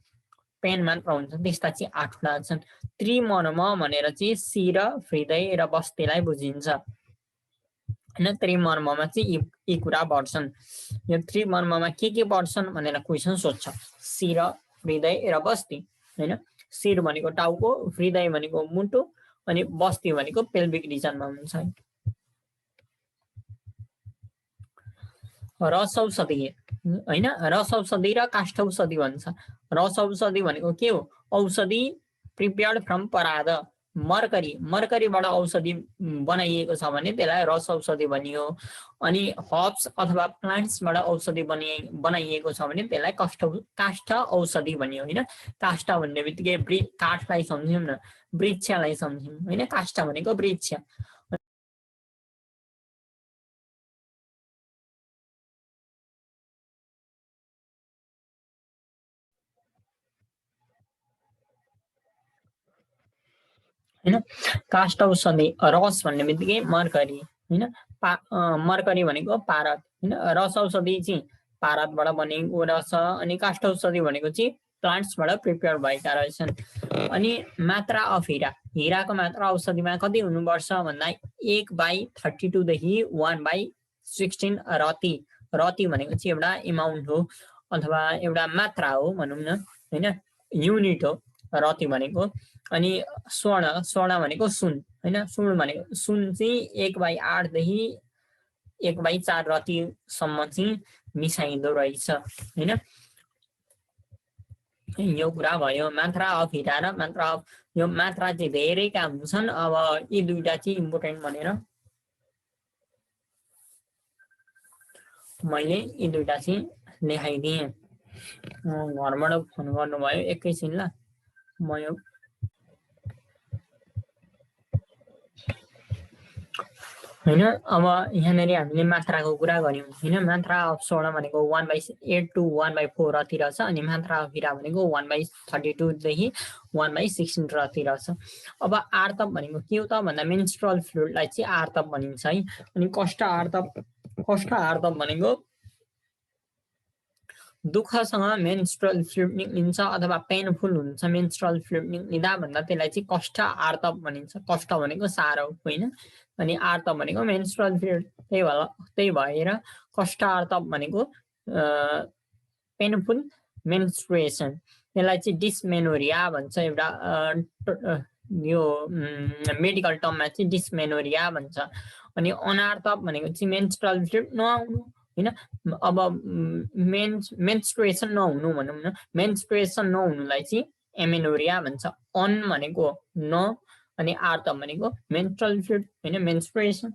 A: पेन मात्र हुन्छ, त्यस्ता चाहिँ 8 वटा छन्। त्रिमर्म भनेर चाहिँ शिर, हृदय र बस्तीलाई बुझिन्छ होइन। त्रिमर्ममा चाहिँ यी कुरा पर्छन्। यो त्रिमर्ममा के पर्छन् भनेर क्वेसन सोध्छ। शिर, हृदय र बस्ती होइन। शिर भनेको टाउको, हृदय भनेको मुटु अनि बस्ती भनेको पेल्भिक रिजनमा हुन्छ। रसौषधि होइन, रसौषधि र काष्ठौषधि भन्छ। रसौषधि भनेको के हो, औषधि प्रिपेयर्ड फ्रम पराद, मर्करीबाट औषधि बनाइएको छ भने त्यसलाई रसौषधि भनियो। अनि हर्ब्स अथवा प्लान्ट्सबाट औषधि बनाइएको छ भने त्यसलाई काष्ठ औषधि भनियो होइन। काष्ठ भन्ने बित्तिकै काठलाई सम्झ्यौँ न, वृक्षलाई सम्झ्यौँ होइन, काष्ठ भनेको वृक्ष। हैन। काष्ठ औषधि रस भन्ने बित्तिकै मर्करी हैन। मर्करी भनेको पारद हैन। रस औषधि चाहिँ पारदबाट बनेको रहेछ। अनि काष्ठ औषधि भनेको चाहिँ प्लान्ट्सबाट प्रिपेयर भएका रहेछन्। अनि मात्रा अफ हिरा, हिराको मात्रा औषधिमा कति हुनुपर्छ भन्दा 1/32 देखि 1/16 रति। रति भनेको चाहिँ एउटा एमाउन्ट हो अथवा एउटा मात्रा हो भनौँ न हैन, युनिट हो रति भनेको। अनि स्वर्ण, स्वर्ण भनेको सुन हैन। सुन भनेको सुन चाहिँ 1/8 देखि 1/4 रतिसम्म चाहिँ मिसाइँदो रहेछ हैन। यो कुरा भयो मात्रा अफ हिरा र मात्रा अफ, यो मात्रा चाहिँ धेरै काम हुन्छन्। अब यी दुईटा चाहिँ इम्पोर्टेन्ट भनेर मैले यी दुईटा चाहिँ लेखाइदिएँ। घरबाट फोन गर्नुभयो, एकैछिन ल म यो हैन। अब यहाँनिर हामीले मात्राको कुरा गऱ्यौँ हैन। मात्रा अफ स्वर्ण भनेको 1/8 to 1/4 रति रहेछ। अनि मात्रा अफ हिरा भनेको 1/32 देखि 1/16 रति रहेछ। अब आर्तव भनेको के हो त भन्दा मेन्स्ट्रुअल फ्लुइडलाई चाहिँ आर्तव भनिन्छ है। अनि कष्ट आर्तव, कष्ट आर्तव भनेको दुःखसँग मेन्स्ट्रुअल फ्लुइड निक्लिन्छ अथवा पेनफुल हुन्छ मेन्स्ट्रुअल फ्लुइड निक्लिँदा भन्दा त्यसलाई चाहिँ कष्ट आर्तव भनिन्छ। कष्ट भनेको साह्रो होइन, अनि आर्तव भनेको मेन्स्ट्रुअल फ्लुइड। त्यही भएर कष्ट आर्तव भनेको पेनफुल मेन्स्ट्रुएसन, त्यसलाई चाहिँ डिस्मेनोरिया भन्छ। एउटा यो मेडिकल टर्ममा चाहिँ डिस्मेनोरिया भन्छ। अनि अनार्तव भनेको चाहिँ मेन्स्ट्रुअल फ्लुइड नआउनु हैन। अब मेन्स्ट्रुएसन नहुनु भनौँ न, मेन्स्ट्रुएसन नहुनुलाई चाहिँ एमेनोरिया भन्छ। अन भनेको न, अनि आर्तव भनेको मेन्स्ट्रुअल फ्लुइड हैन, मेन्स्ट्रुएसन।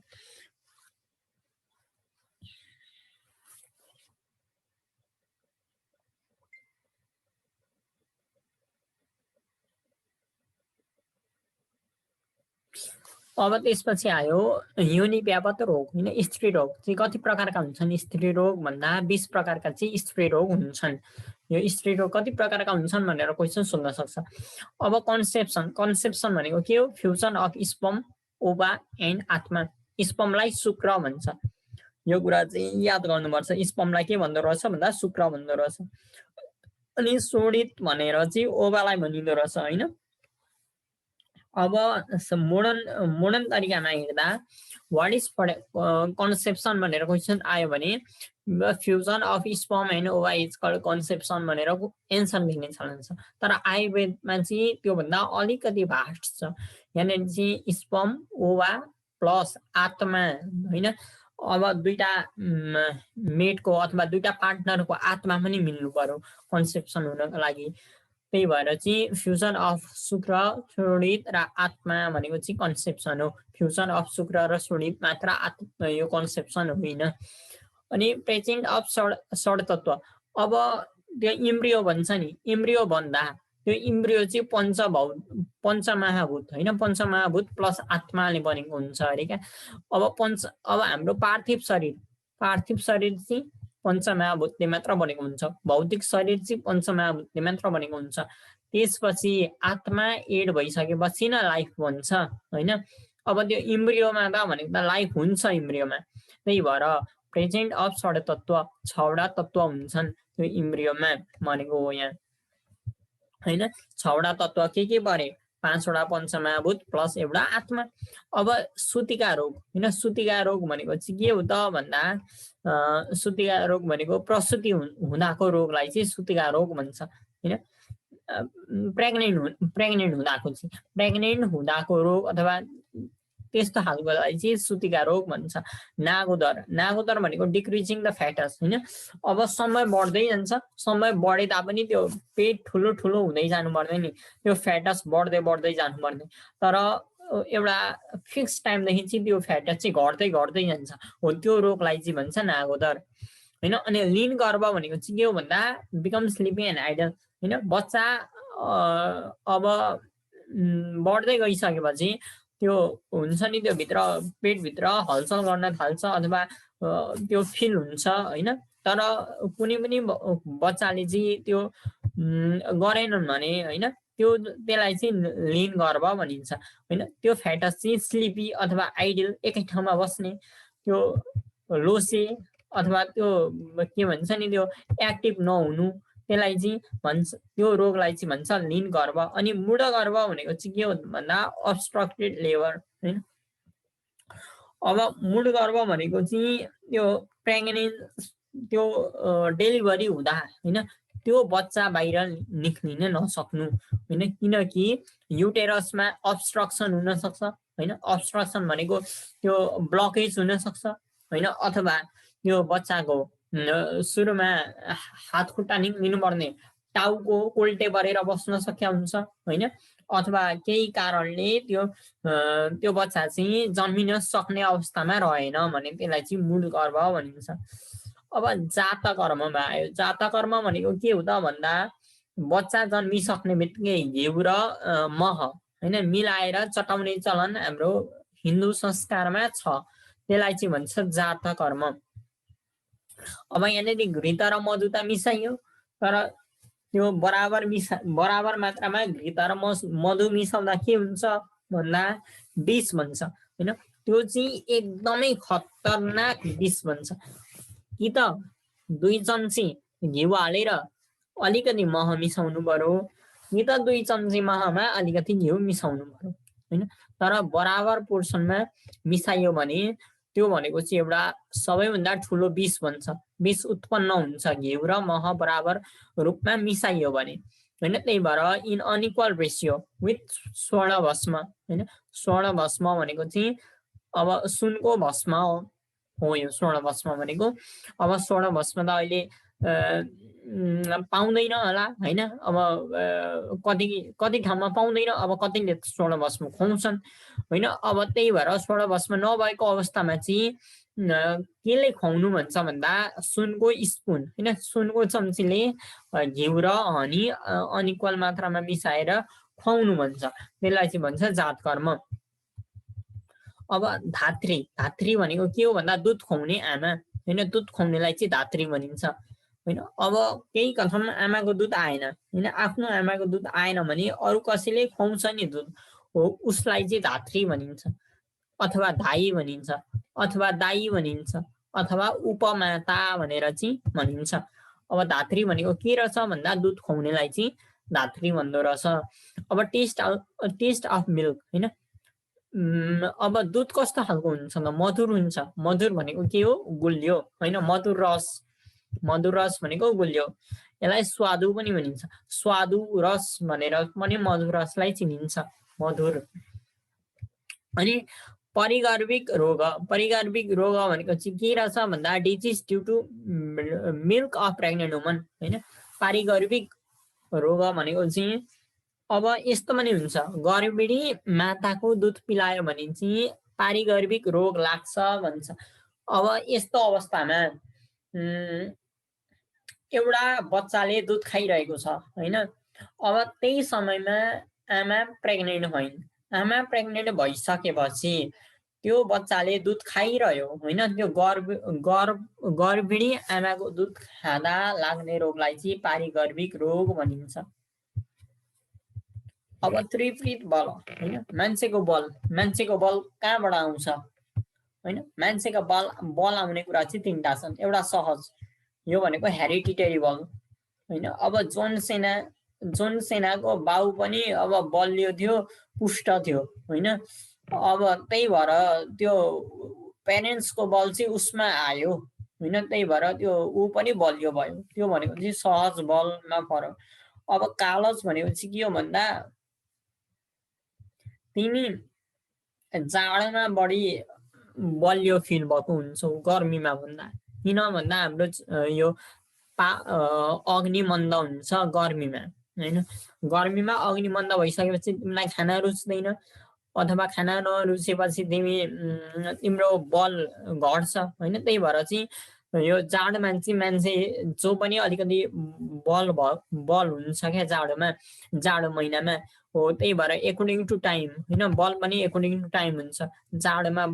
A: अब त्यसपछि आयो योनि व्यापक रोग हैन। स्त्री रोग चाहिँ कति प्रकारका हुन्छन्? स्त्री रोग भन्दा 20 प्रकारका चाहिँ स्त्री रोग हुन्छन्। यो स्त्री रोग कति प्रकारका हुन्छन् भनेर क्वेसन सोध्न सक्छ। अब कन्सेप्सन, कन्सेप्सन भनेको के हो? फ्युजन अफ स्पर्म, ओभा एन्ड आत्मा। स्पर्मलाई शुक्र भन्छ, यो कुरा चाहिँ याद गर्नुपर्छ। स्पर्मलाई के भन्दो रहेछ भन्दा शुक्र भन्दो रहेछ। अनि शोणित भनेर चाहिँ ओभालाई भनिँदो रहेछ हैन। अब मोडर्न तरिकामा हेर्दा वाट इज कन्सेप्सन भनेर क्वेसन आयो भने fusion of sperm and ova is called conception भनेर एन्सर दिने चलन छ। तर आयुर्वेदमा चाहिँ त्योभन्दा अलिकति भास्ट छ। यहाँनिर चाहिँ स्पर्म, ओभा प्लस आत्मा होइन। अब दुईटा मेटको अथवा दुईटा पार्टनरको आत्मा पनि मिल्नु पर्यो कन्सेप्सन हुनको लागि। त्यही भएर चाहिँ फ्युजन अफ शुक्र, शोणित र आत्मा भनेको चाहिँ कन्सेप्सन हो। फ्युजन अफ शुक्र र शोणित मात्र यो कन्सेप्सन होइन। अनि प्रेजेन्ट अफ षड तत्व, अब त्यो इम्ब्रियो भन्छ नि, इम्ब्रियो भन्दा त्यो इम्ब्रियो चाहिँ पञ्चमहाभूत होइन, पञ्चमहाभूत प्लस आत्माले बनेको हुन्छ अरे क्या। अब हाम्रो पार्थिव शरीर चाहिँ पञ्चमहाभूतले मात्र बनेको हुन्छ। भौतिक शरीर चाहिँ पञ्चमहाभूतले मात्र बनेको हुन्छ। त्यसपछि आत्मा एड भइसकेपछि न लाइफ भन्छ होइन। अब त्यो इम्ब्रियोमा त भनेको त लाइफ हुन्छ इम्ब्रियोमा। त्यही भएर प्रेजेन्ट अफ षड तत्व, 6वटा तत्व हुन्छन् त्यो इम्ब्रियोमा भनेको हो यहाँ होइन। 6वटा तत्व के परे? 5वटा पञ्चमहाभूत प्लस एउटा आत्मा। अब सुतिका रोग होइन। सुतिका रोग भनेको चाहिँ के हो त भन्दा सुतिका रोग भनेको प्रसुति हुँदाको रोगलाई चाहिँ सुतिका रोग भन्छ होइन। प्रेग्नेन्ट हुँदाको रोग अथवा त्यस्तो खालकोलाई चाहिँ सुतिका रोग भन्छ। नागोदर भनेको डिक्रिजिङ द फ्याटस होइन। अब समय बढ्दै जान्छ, समय बढे तापनि त्यो पेट ठुलो ठुलो हुँदै जानु पर्दैन नि, त्यो फ्याटस बढ्दै जानु पर्ने। तर एउटा फिक्स टाइमदेखि चाहिँ त्यो फ्याटस चाहिँ घट्दै जान्छ, हो त्यो रोगलाई चाहिँ भन्छ नागोदर होइन। अनि लिन गर्भ भनेको चाहिँ के हो भन्दा बिकम स्लिपी एन्ड आइडल होइन। बच्चा अब बढ्दै गइसकेपछि त्यो हुन्छ नि, त्यो भित्र पेटभित्र हलचल गर्न थाल्छ अथवा त्यो फिल हुन्छ होइन। तर कुनै पनि बच्चाले चाहिँ त्यो गरेनन् भने होइन, त्यसलाई चाहिँ लिन गर्भ भनिन्छ हैन। त्यो फेटस चाहिँ स्लिपी अथवा आइडल एकै ठाउँमा बस्ने, त्यो लोसे अथवा त्यो के भन्छ नि त्यो एक्टिभ नहुनु, त्यसलाई चाहिँ भन्छ, त्यो रोगलाई चाहिँ भन्छ लिन गर्भ। अनि मूढ गर्भ भनेको चाहिँ के हो भन्दा अब्स्ट्रक्टेड लेबर हैन। अब मूढ गर्भ भनेको चाहिँ त्यो प्रेग्नेन्स त्यो डेलिभरी हुँदा हैन त्यो बच्चा बाहिर निक्लिन नसक्नु हैन, किनकि युटेरसमा अब्स्ट्रक्सन हुन सक्छ हैन। अब्स्ट्रक्सन भनेको त्यो ब्लकेज हुन सक्छ हैन, अथवा त्यो बच्चाको सुरुमा हात खुट्टा निक्लिनु पर्ने टाउको कोल्टे परेर बस्न सकिया हुन्छ हैन, अथवा केही कारणले त्यो बच्चा चाहिँ जन्मिन सक्ने अवस्थामा रहेन भने त्यसलाई चाहिँ मूढ गर्भ भनिन्छ। अब जातकर्ममा आयो। जातकर्म भनेको के हो त भन्दा बच्चा जन्मिसक्ने बित्तिकै घिउ र मह हैन मिलाएर चटाउने चलन हाम्रो हिन्दू संस्कारमा छ, त्यसलाई चाहिँ भन्छ जातकर्म। अब यहाँनिर घृत र मधु त मिसाइयो, तर त्यो बराबर मात्रामा घृत र मधु मिसाउँदा के हुन्छ भन्दा विष भन्छ हैन। त्यो चाहिँ एकदमै खतरनाक विष भन्छ। कि त 2 चम्ची घिउ हालेर अलिकति मह मिसाउनु पर्यो, कि त 2 चम्ची महमा अलिकति घिउ मिसाउनु पर्यो हैन। तर बराबर पोर्सनमा मिसाइयो भने त्यो भनेको चाहिँ एउटा सबैभन्दा ठुलो विष भन्छ। विष उत्पन्न हुन्छ घिउ र मह बराबर रूपमा मिसाइयो भने हैन। त्यही भएर इन अनइक्वल रेसियो विथ स्वर्ण भस्म हैन। स्वर्ण भस्म भनेको चाहिँ अब सुनको भस्म हो यो स्वर्ण भस्म भनेको। अब स्वर्ण भस्म त अहिले पाउँदैन होला हैन। अब कति ठाउँमा पाउँदैन, अब कतिले स्वर्ण भस्म खुवाउँछन् हैन। अब त्यही भएर स्वर्ण भस्म नभएको अवस्थामा चाहिँ केले खुवाउनु भन्छ भन्दा सुनको स्पुन हैन, सुनको चम्चीले घिउ र हनी अनइक्वल मात्रामा मिसाएर खुवाउनु भन्छ, त्यसलाई चाहिँ भन्छ जातकर्म। अब धात्री। धात्री भनेको के हो भन्दा दुध खुवाउने आमा हैन, दुध खुवाउनेलाई चाहिँ धात्री भनिन्छ हैन। अब केही कथनमा आमाको दुध आएन हैन, आफ्नो आमाको दुध आएन भने अरु कसैले खुवाउँछ नि दुध हो, उसलाई चाहिँ धात्री भनिन्छ, अथवा धाई भनिन्छ, अथवा दाई भनिन्छ, अथवा उपमाता भनेर चाहिँ भनिन्छ। अब धात्री भनेको के रहेछ भन्दा दुध खुवाउनेलाई चाहिँ धात्री भन्दो रहेछ। अब टेस्ट अफ मिल्क हैन। अब दुध कस्तो खालको हुन्छ त मधुर हुन्छ। मधुर भनेको के हो गुलियो हैन, मधुर रस भनेको गुलियो। यसलाई स्वादु पनि भनिन्छ, स्वादु रस भनेर पनि मधुर रसलाई चिनिन्छ, मधुर। अनि परिगर्भिक रोग। परिगर्भिक रोग भनेको चाहिँ के रहेछ भन्दा disease due to milk of pregnant woman हैन। परिगर्भिक रोग भनेको चाहिँ अब यस्तो पनि हुन्छ, गर्भिणी माताको दुध पिलायो भने चाहिँ पारिगर्भिक रोग लाग्छ भन्छ। अब यस्तो अवस्थामा एउटा बच्चाले दुध खाइरहेको छ हैन। अब त्यही समयमा आमा प्रेग्नेन्ट भइन्। आमा प्रेग्नेन्ट भइसकेपछि त्यो बच्चाले दुध खाइरह्यो हैन, त्यो गर्भिणी आमाको दुध खाँदा लाग्ने रोगलाई चाहिँ पारिगर्भिक रोग भनिन्छ। अब त्रिवृत बल हैन, मान्छेको बल कहाँबाट आउँछ हैन। मान्छेको बल आउने कुरा चाहिँ 3टा छन्। एउटा सहज, यो भनेको हेरिडिटरी बल हैन। अब जोन सेनाको बाउ पनि अब बलियो थियो, पुष्ट थियो हैन। अब त्यही भएर त्यो पेरेन्ट्सको बल चाहिँ उसमा आयो हैन, त्यही भएर त्यो ऊ पनि बलियो भयो। त्यो भनेको चाहिँ सहज बलमा फरक। अब कालज भनेको चाहिँ के हो भन्दा तिमी जाडोमा बढी बलियो फिल भएको हुन्छौ गर्मीमा भन्दा। किन भन्दा हाम्रो यो अग्नि मन्द हुन्छ गर्मीमा हैन। गर्मीमा अग्नि मन्द भइसकेपछि तिमीलाई खाना रुच्दैन, अथवा खाना नरुचेपछि तिम्रो बल घट्छ हैन। त्यही भएर चाहिँ यो जाडोमा चाहिँ मान्छे जो पनि अलिकति बल हुन्छ क्या जाडो महिनामा हो। त्यही भएर एकोर्डिङ टु टाइम हैन, बल पनि एकोर्डिङ टु टाइम हुन्छ। जाडोमा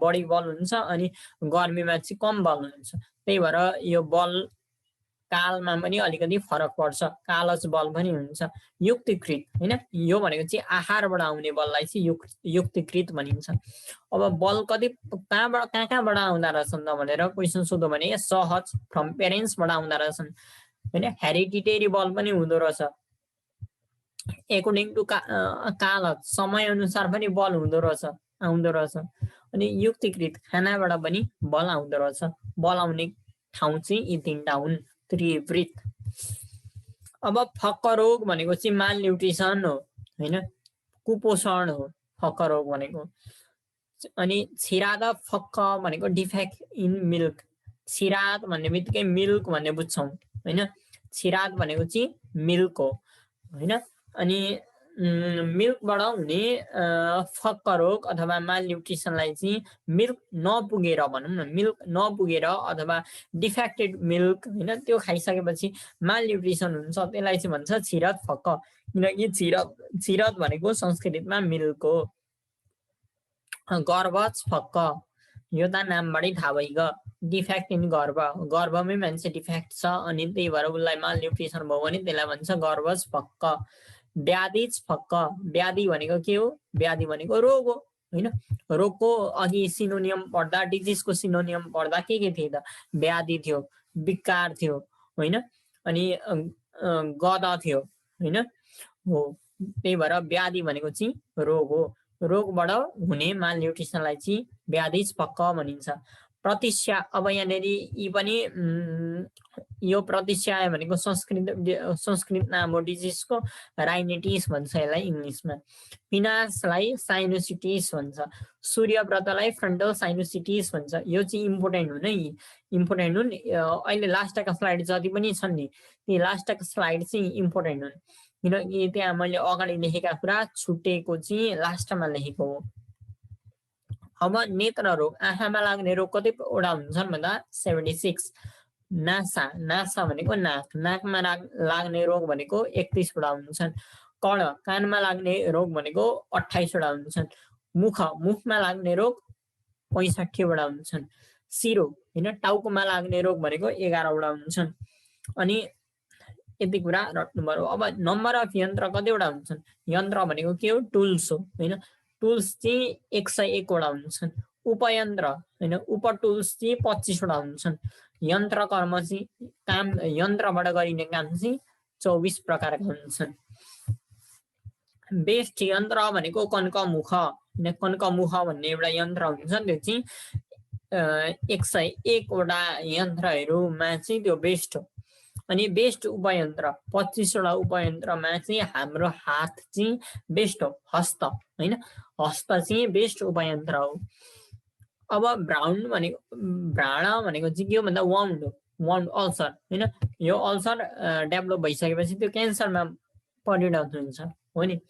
A: बढी बल हुन्छ अनि गर्मीमा चाहिँ कम बल हुन्छ। त्यही भएर यो बल कालमा पनि अलिकति फरक पर्छ, कालज बल पनि हुन्छ। युक्तिकृत हैन, यो भनेको चाहिँ आहारबाट आउने बललाई चाहिँ युक्तिकृत भनिन्छ। अब बल कति कहाँबाट आउँदा रहेछन् त भनेर क्वेसन सोध्यो भने सहज फ्रम पेरेन्ट्सबाट आउँदा रहेछन् हैन। हेरिडिटेरी बल पनि हुँदो रहेछ, एकोर्डिङ टु कालज समय अनुसार पनि बल हुँदो रहेछ, आउँदो रहेछ। अनि युक्तिकृत खानाबाट पनि बल आउँदो रहेछ। बल आउने ठाउँ चाहिँ यी तीनटा हुन्, त्रिवृत्त। अब फक्क रोग भनेको चाहिँ माल न्युट्रिसन हो हैन, कुपोषण हो फक्क रोग भनेको। अनि छिराद फक्क भनेको डिफेक्ट इन मिल्क। छिराद भन्ने बित्तिकै मिल्क भन्ने बुझ्छौँ हैन, छिराद भनेको चाहिँ मिल्क हो हैन। अनि मिल्कबाट हुने फक्क रोग अथवा माल न्युट्रिसनलाई चाहिँ मिल्क नपुगेर भनौँ न, मिल्क नपुगेर अथवा डिफेक्टेड मिल्क हैन, त्यो खाइसकेपछि माल न्युट्रिसन हुन्छ, त्यसलाई चाहिँ भन्छ छिरद फक्क। किनकि छिरद भनेको संस्कृतमा मिल्क हो। गर्भज फक्क, यो त नामबाटै थाहा भइगयो, डिफेक्ट इन गर्भ, गर्भमै मान्छे डिफेक्ट छ अनि त्यही भएर उसलाई माल न्युट्रिसन भयो भने त्यसलाई भन्छ गर्भज फक्क। व्याधिज फक्क, व्याधि भनेको के हो? व्याधि भनेको रोग हो हैन। रोगको अघि सिनोनियम पढ्दा, डिजिजको सिनोनियम पढ्दा के थिए त? व्याधि थियो, विकार थियो हैन, अनि गद थियो हैन हो। त्यही भएर व्याधि भनेको चाहिँ रोग हो। रोगबाट हुने माल न्युट्रिसनलाई चाहिँ व्याधिज फक्क भनिन्छ। प्रतिस्या, अब यहाँनिर यी पनि यो प्रतिस्या भनेको संस्कृत नाम हो डिजिजको, राइनाइटिस भन्छ यसलाई इङ्ग्लिसमा। पिनासलाई साइनोसिटिस भन्छ, सूर्यव्रतलाई फ्रन्टल साइनोसिटिस भन्छ। यो चाहिँ इम्पोर्टेन्ट हुन् है, इम्पोर्टेन्ट हुन्। अहिले लास्टका स्लाइड जति पनि छन् नि, ती लास्टका स्लाइड चाहिँ इम्पोर्टेन्ट हुन्, किनकि त्यहाँ मैले अगाडि लेखेका कुरा छुटेको चाहिँ लास्टमा लेखेको हो। अब नेत्र रोग, आँखामा लाग्ने रोग कतिवटा हुन्छन् भन्दा 76। नासा, नासा भनेको नाक, नाकमा लाग्ने रोग भनेको 31 वटा हुन्छन्। कर्ण, कानमा लाग्ने रोग भनेको 28 वटा हुन्छन्। मुख, मुखमा लाग्ने रोग 65 वटा हुन्छन्। शिरो हैन, टाउकोमा लाग्ने रोग भनेको 11 वटा हुन्छन्। अनि यति कुरा रट्नु पर्यो। अब नम्बर अफ यन्त्र कतिवटा हुन्छन्? यन्त्र भनेको के हो? टुल्स हो हैन, टुल्स चाहिँ 101 वटा हुन्छन्। उपयन्त्र हैन, उप टुल्स चाहिँ 25 वटा हुन्छन्। यन्त्र कर्म चाहिँ काम, यन्त्रबाट गरिने काम चाहिँ 24 प्रकारका हुन्छन्। बेस्ट यन्त्र भनेको कन्कमुख हैन, कन्कमुख भन्ने एउटा यन्त्र हुन्छ, त्यो चाहिँ 101 वटा यन्त्रहरूमा चाहिँ त्यो बेस्ट हो। अनि बेस्ट उपयन्त्र 25 वटा उपयन्त्रमा चाहिँ हाम्रो हात चाहिँ बेस्ट हो, हस्त हैन, हस्त चाहिँ बेस्ट उपयन्त्र हो। अब भ्राण भनेको चाहिँ के हो भन्दा वाउन्ड हो, वाउन्ड अल्सर हैन। यो अल्सर डेभलप भइसकेपछि त्यो क्यान्सरमा परिणत हुन्छ हो नि।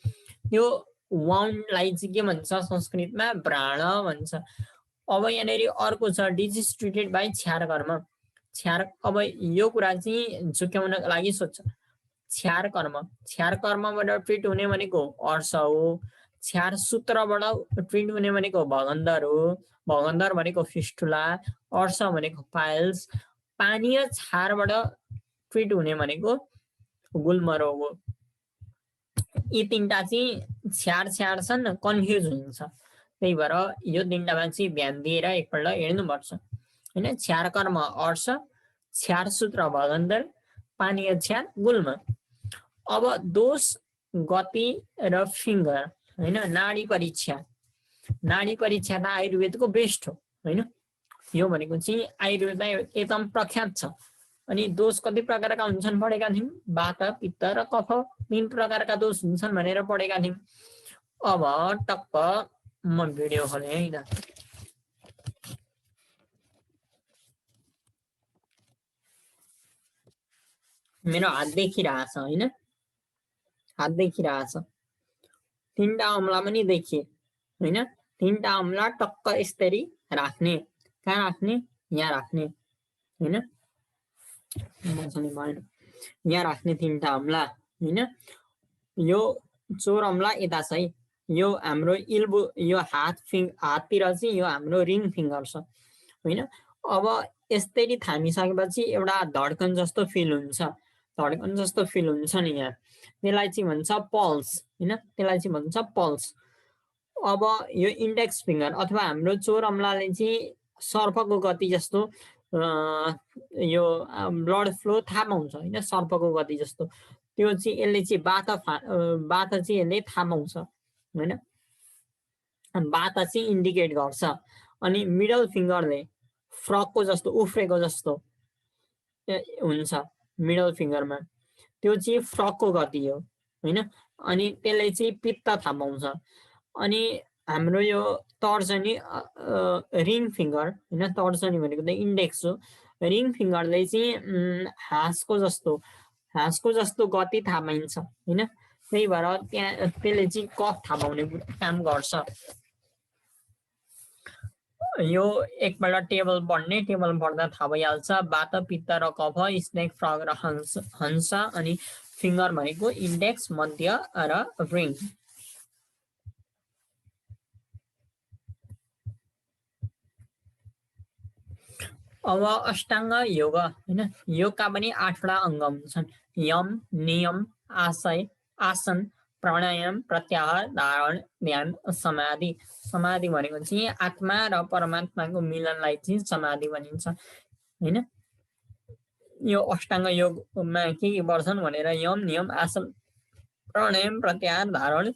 A: यो वाउन्डलाई चाहिँ के भन्छ संस्कृतमा? भ्राण भन्छ। अब यहाँनिर अर्को छ डिजिज ट्रिटेड बाई छ्यार कर्म। छ्यार, अब यो कुरा चाहिँ झुक्याउनको लागि सोध्छ। छ्यार कर्म, छ्यार कर्मबाट ट्रिट हुने भनेको अर्स हो। छ्यार सूत्रबाट ट्रिट हुने भनेको भगन्धर हो, भगन्धर भनेको फिस्टुला, अर्स भनेको पाइल्स। पानीय छारबाट ट्रिट हुने भनेको गुल्म रोग हो। यी तीनटा चाहिँ छ्यार छन्, कन्फ्युज हुन्छ, त्यही भएर यो तीनटामा चाहिँ ध्यान दिएर एकपल्ट हेर्नुपर्छ हैन। छ्यार कर्म अर्स, छ्यार सूत्र भगन्धर, पानीय छ्यार गुल्म। अब दोष, गति र फिङ्गर हैन, नाडी परीक्षा। नाडी परीक्षा त आयुर्वेदको बेस्ट हो हैन, यो भनेको चाहिँ आयुर्वेदमा एकदम प्रख्यात छ। अनि दोष कति प्रकारका हुन्छन् पढेका थियौँ? वात, पित्त र कफ, 3 प्रकारका दोष हुन्छन् भनेर पढेका थियौँ। अब टक्क म भिडियो खोलेँ है त, मेरो हात देखिरहेछ हैन, हात देखिरहेछ। 3टा अम्ला पनि देखिए हैन। 3टा अम्ला टक्क यसरी राख्ने, कहाँ राख्ने? यहाँ राख्ने हैन, यहाँ राख्ने 3टा अम्ला हैन। यो चोर अम्ला यता छ है, यो हाम्रो इल्बो, यो हाततिर चाहिँ यो हाम्रो रिङ फिङ्गर छ हैन। अब यसरी थामिसकेपछि एउटा धड्कन जस्तो फिल हुन्छ, धड्कन जस्तो फिल हुन्छ नि यहाँ, त्यसलाई चाहिँ भन्छ पल्स हैन, त्यसलाई चाहिँ भन्छ पल्स। अब यो इन्डेक्स फिङ्गर अथवा हाम्रो चोर अम्लाले चाहिँ सर्पको गति जस्तो यो ब्लड फ्लो थाहा पाउँछ हैन, सर्पको गति जस्तो त्यो चाहिँ यसले चाहिँ बात चाहिँ यसले थाहा पाउँछ हैन, बात चाहिँ इन्डिकेट गर्छ। अनि मिडल फिङ्गरले फ्रकको जस्तो उफ्रेको जस्तो हुन्छ मिडल फिङ्गरमा, त्यो चाहिँ फ्रकको गति हो हैन। अनि त्यसले चाहिँ पित्त थाहा पाउँछ। अनि हाम्रो यो तर्जनी रिङ फिङ्गर हैन, तर्जनी भनेको त इन्डेक्स हो, रिङ फिङ्गरले चाहिँ हाँसको जस्तो गति थाहा पाइन्छ हैन, त्यही भएर त्यहाँ त्यसले चाहिँ कफ थाहा पाउने काम गर्छ। यो एकपल्ट टेबल पढ्दा थाहा भइहाल्छ। बात, पित्त र कफ, स्नेक, फ्रग र हंस, अनि फिङ्गर भनेको इन्डेक्स, मध्य र रिङ। अब अष्टाङ्ग योग हैन, योगका पनि 8वटा अङ्ग हुन्छन्। यम, नियम, आसन, प्राणायाम, प्रत्याहार, धारण, ध्यान, समाधि। समाधि भनेको चाहिँ आत्मा र परमात्माको मिलनलाई चाहिँ समाधि भनिन्छ हैन। यो अष्टाङ्ग योगमा के पर्छन् भनेर यम, नियम, आसन, प्राणायाम, प्रत्याहार, धारण,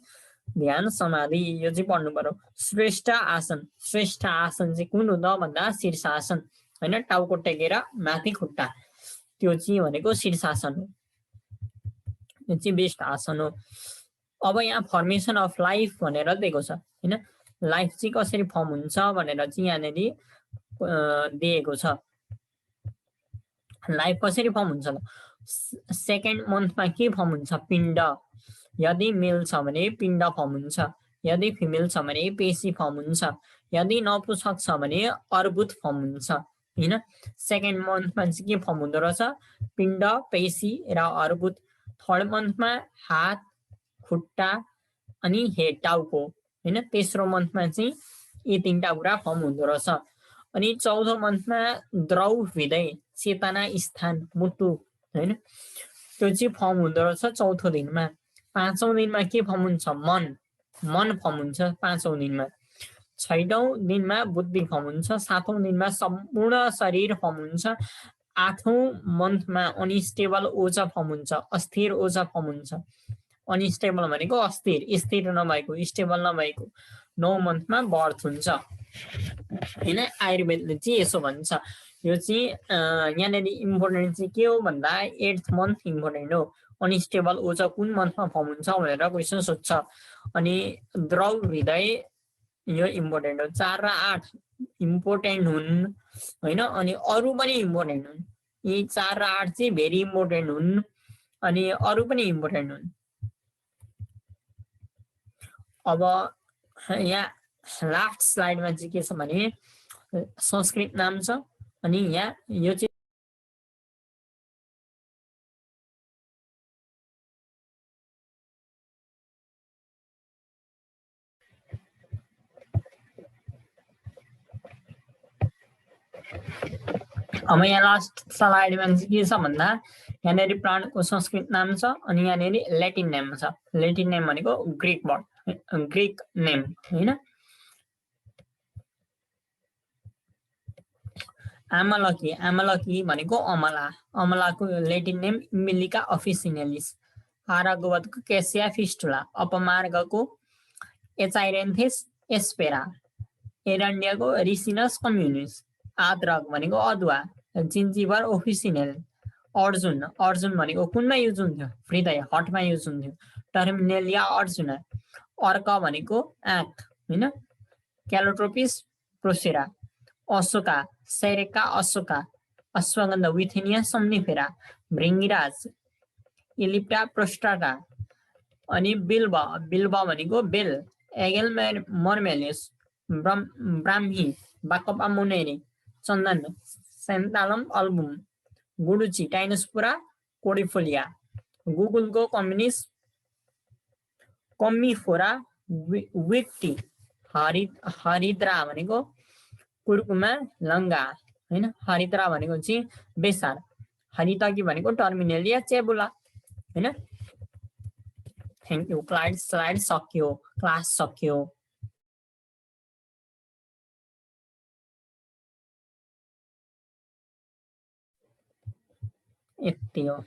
A: ध्यान, समाधि यो चाहिँ पढ्नु पर्यो। श्रेष्ठ आसन चाहिँ कुन हो त भन्दा शीर्षासन हैन, टाउको टेकेर माथि खुट्टा, त्यो चाहिँ भनेको शीर्षासन हो, यो चाहिँ बेस्ट आसन हो। अब यहाँ फर्मेसन अफ लाइफ भनेर दिएको छ हैन, लाइफ चाहिँ कसरी फर्म हुन्छ भनेर चाहिँ यहाँनेरि दिएको छ। लाइफ कसरी फर्म हुन्छ त, सेकेन्ड मन्थमा के फर्म हुन्छ, पिण्ड। यदि मेल छ भने पिण्ड फर्म हुन्छ, यदि फिमेल छ भने पेशी फर्म हुन्छ, यदि नपुंसक छ भने अर्बुद फर्म हुन्छ हैन। सेकेन्ड मन्थमा चाहिँ के फर्म हुँदो रहेछ, पिण्ड, पेशी र अर्बुद। थर्ड मन्थमा हात, खुट्टा अनि हेड, टाउको हैन। तेस्रो मन्थमा चाहिँ यी 3टा कुरा फर्म हुँदो रहेछ। अनि चौथो मन्थमा द्रव, हृदय, चेतना स्थान, मुटु हैन, त्यो चाहिँ फर्म हुँदो रहेछ चौथो दिनमा। 5औं दिनमा के फर्म हुन्छ, मन फर्म हुन्छ 5औं दिनमा। 6औं दिनमा बुद्धि फर्म हुन्छ। 7औं दिनमा सम्पूर्ण शरीर फर्म हुन्छ। 8औं मन्थमा अनस्टेबल ओजा फर्म हुन्छ, अस्थिर ओजा फर्म हुन्छ। अनस्टेबल भनेको अस्थिर, स्थिर नभएको, स्टेबल नभएको। 9 मन्थमा बर्थ हुन्छ हैन। आयुर्वेदले चाहिँ यसो भन्छ। यो चाहिँ यहाँनेरि इम्पोर्टेन्ट चाहिँ के हो भन्दा 8th मन्थ इम्पोर्टेन्ट हो। अनस्टेबल ओजा कुन मन्थमा फर्म हुन्छ भनेर क्वेसन सोध्छ। अनि द्रव, हृदय यो इम्पोर्टेन्ट हो। 4 र 8 इम्पोर्टेन्ट हुन् हैन, अनि अरू पनि इम्पोर्टेन्ट हुन्। यी 4 र 8 चाहिँ भेरी इम्पोर्टेन्ट हुन्, अनि अरू पनि इम्पोर्टेन्ट हुन्। अब यहाँ लास्ट स्लाइडमा चाहिँ के छ भने संस्कृत नाम छ, अनि यहाँ यो चाहिँ अब यहाँ लास्ट स्लाइडमा चाहिँ के छ भन्दा यहाँनेरि प्राणको संस्कृत नाम छ, अनि यहाँनेरि ल्याटिन नेम छ। ल्याटिन नेम भनेको ग्रीक वर्ड, ग्रीक नेम हैन। आमलकी भनेको अमला, अमलाको ल्याटिन नेम इम्बिलिका अफिसिनेलिस। आरागोवतको केसिया फिस्टुला, अपमार्गको एचाइरेन्थेस एस्पेरा, एरण्यको रिसिनस कम्युनिस। आद्रक भनेको अदुवा, जिन्जिबर ओफिसिनेल। अर्जुन भनेको कुनमा युज हुन्थ्यो, हृदय, हटमा युज हुन्थ्यो। टर्मिनेलिया अर्जुना। अर्क भनेको आँख हैन, क्यालोट्रोपिस प्रोसेरा। अशोका, सेरेका अशोका। अश्वगन्ध, विथेनिया सम्निफेरा। भृङ्गिराज, इलिप्टा प्रोस्टाटा। अनि बिल्ब भनेको बेल, एगेल मर्मेलिस। ब्राह्मी, बाकपा मोनेरी। चन्दन, सेन्टालम अल्बुम। गुडुची, टाइनोस्पुरा कोडिफोलिया। गुगुलको कम्मीफोरा विक्टी। हरिद्रा भनेको कुर्कुमा लङ्गा। हैन। हरिद्रा भनेको चाहिँ बेसार, हरितकी भनेको टर्मिनल या चेबुला हैन। Thank you. स्लाइड सक्यो, क्लास सक्यो। यति हो।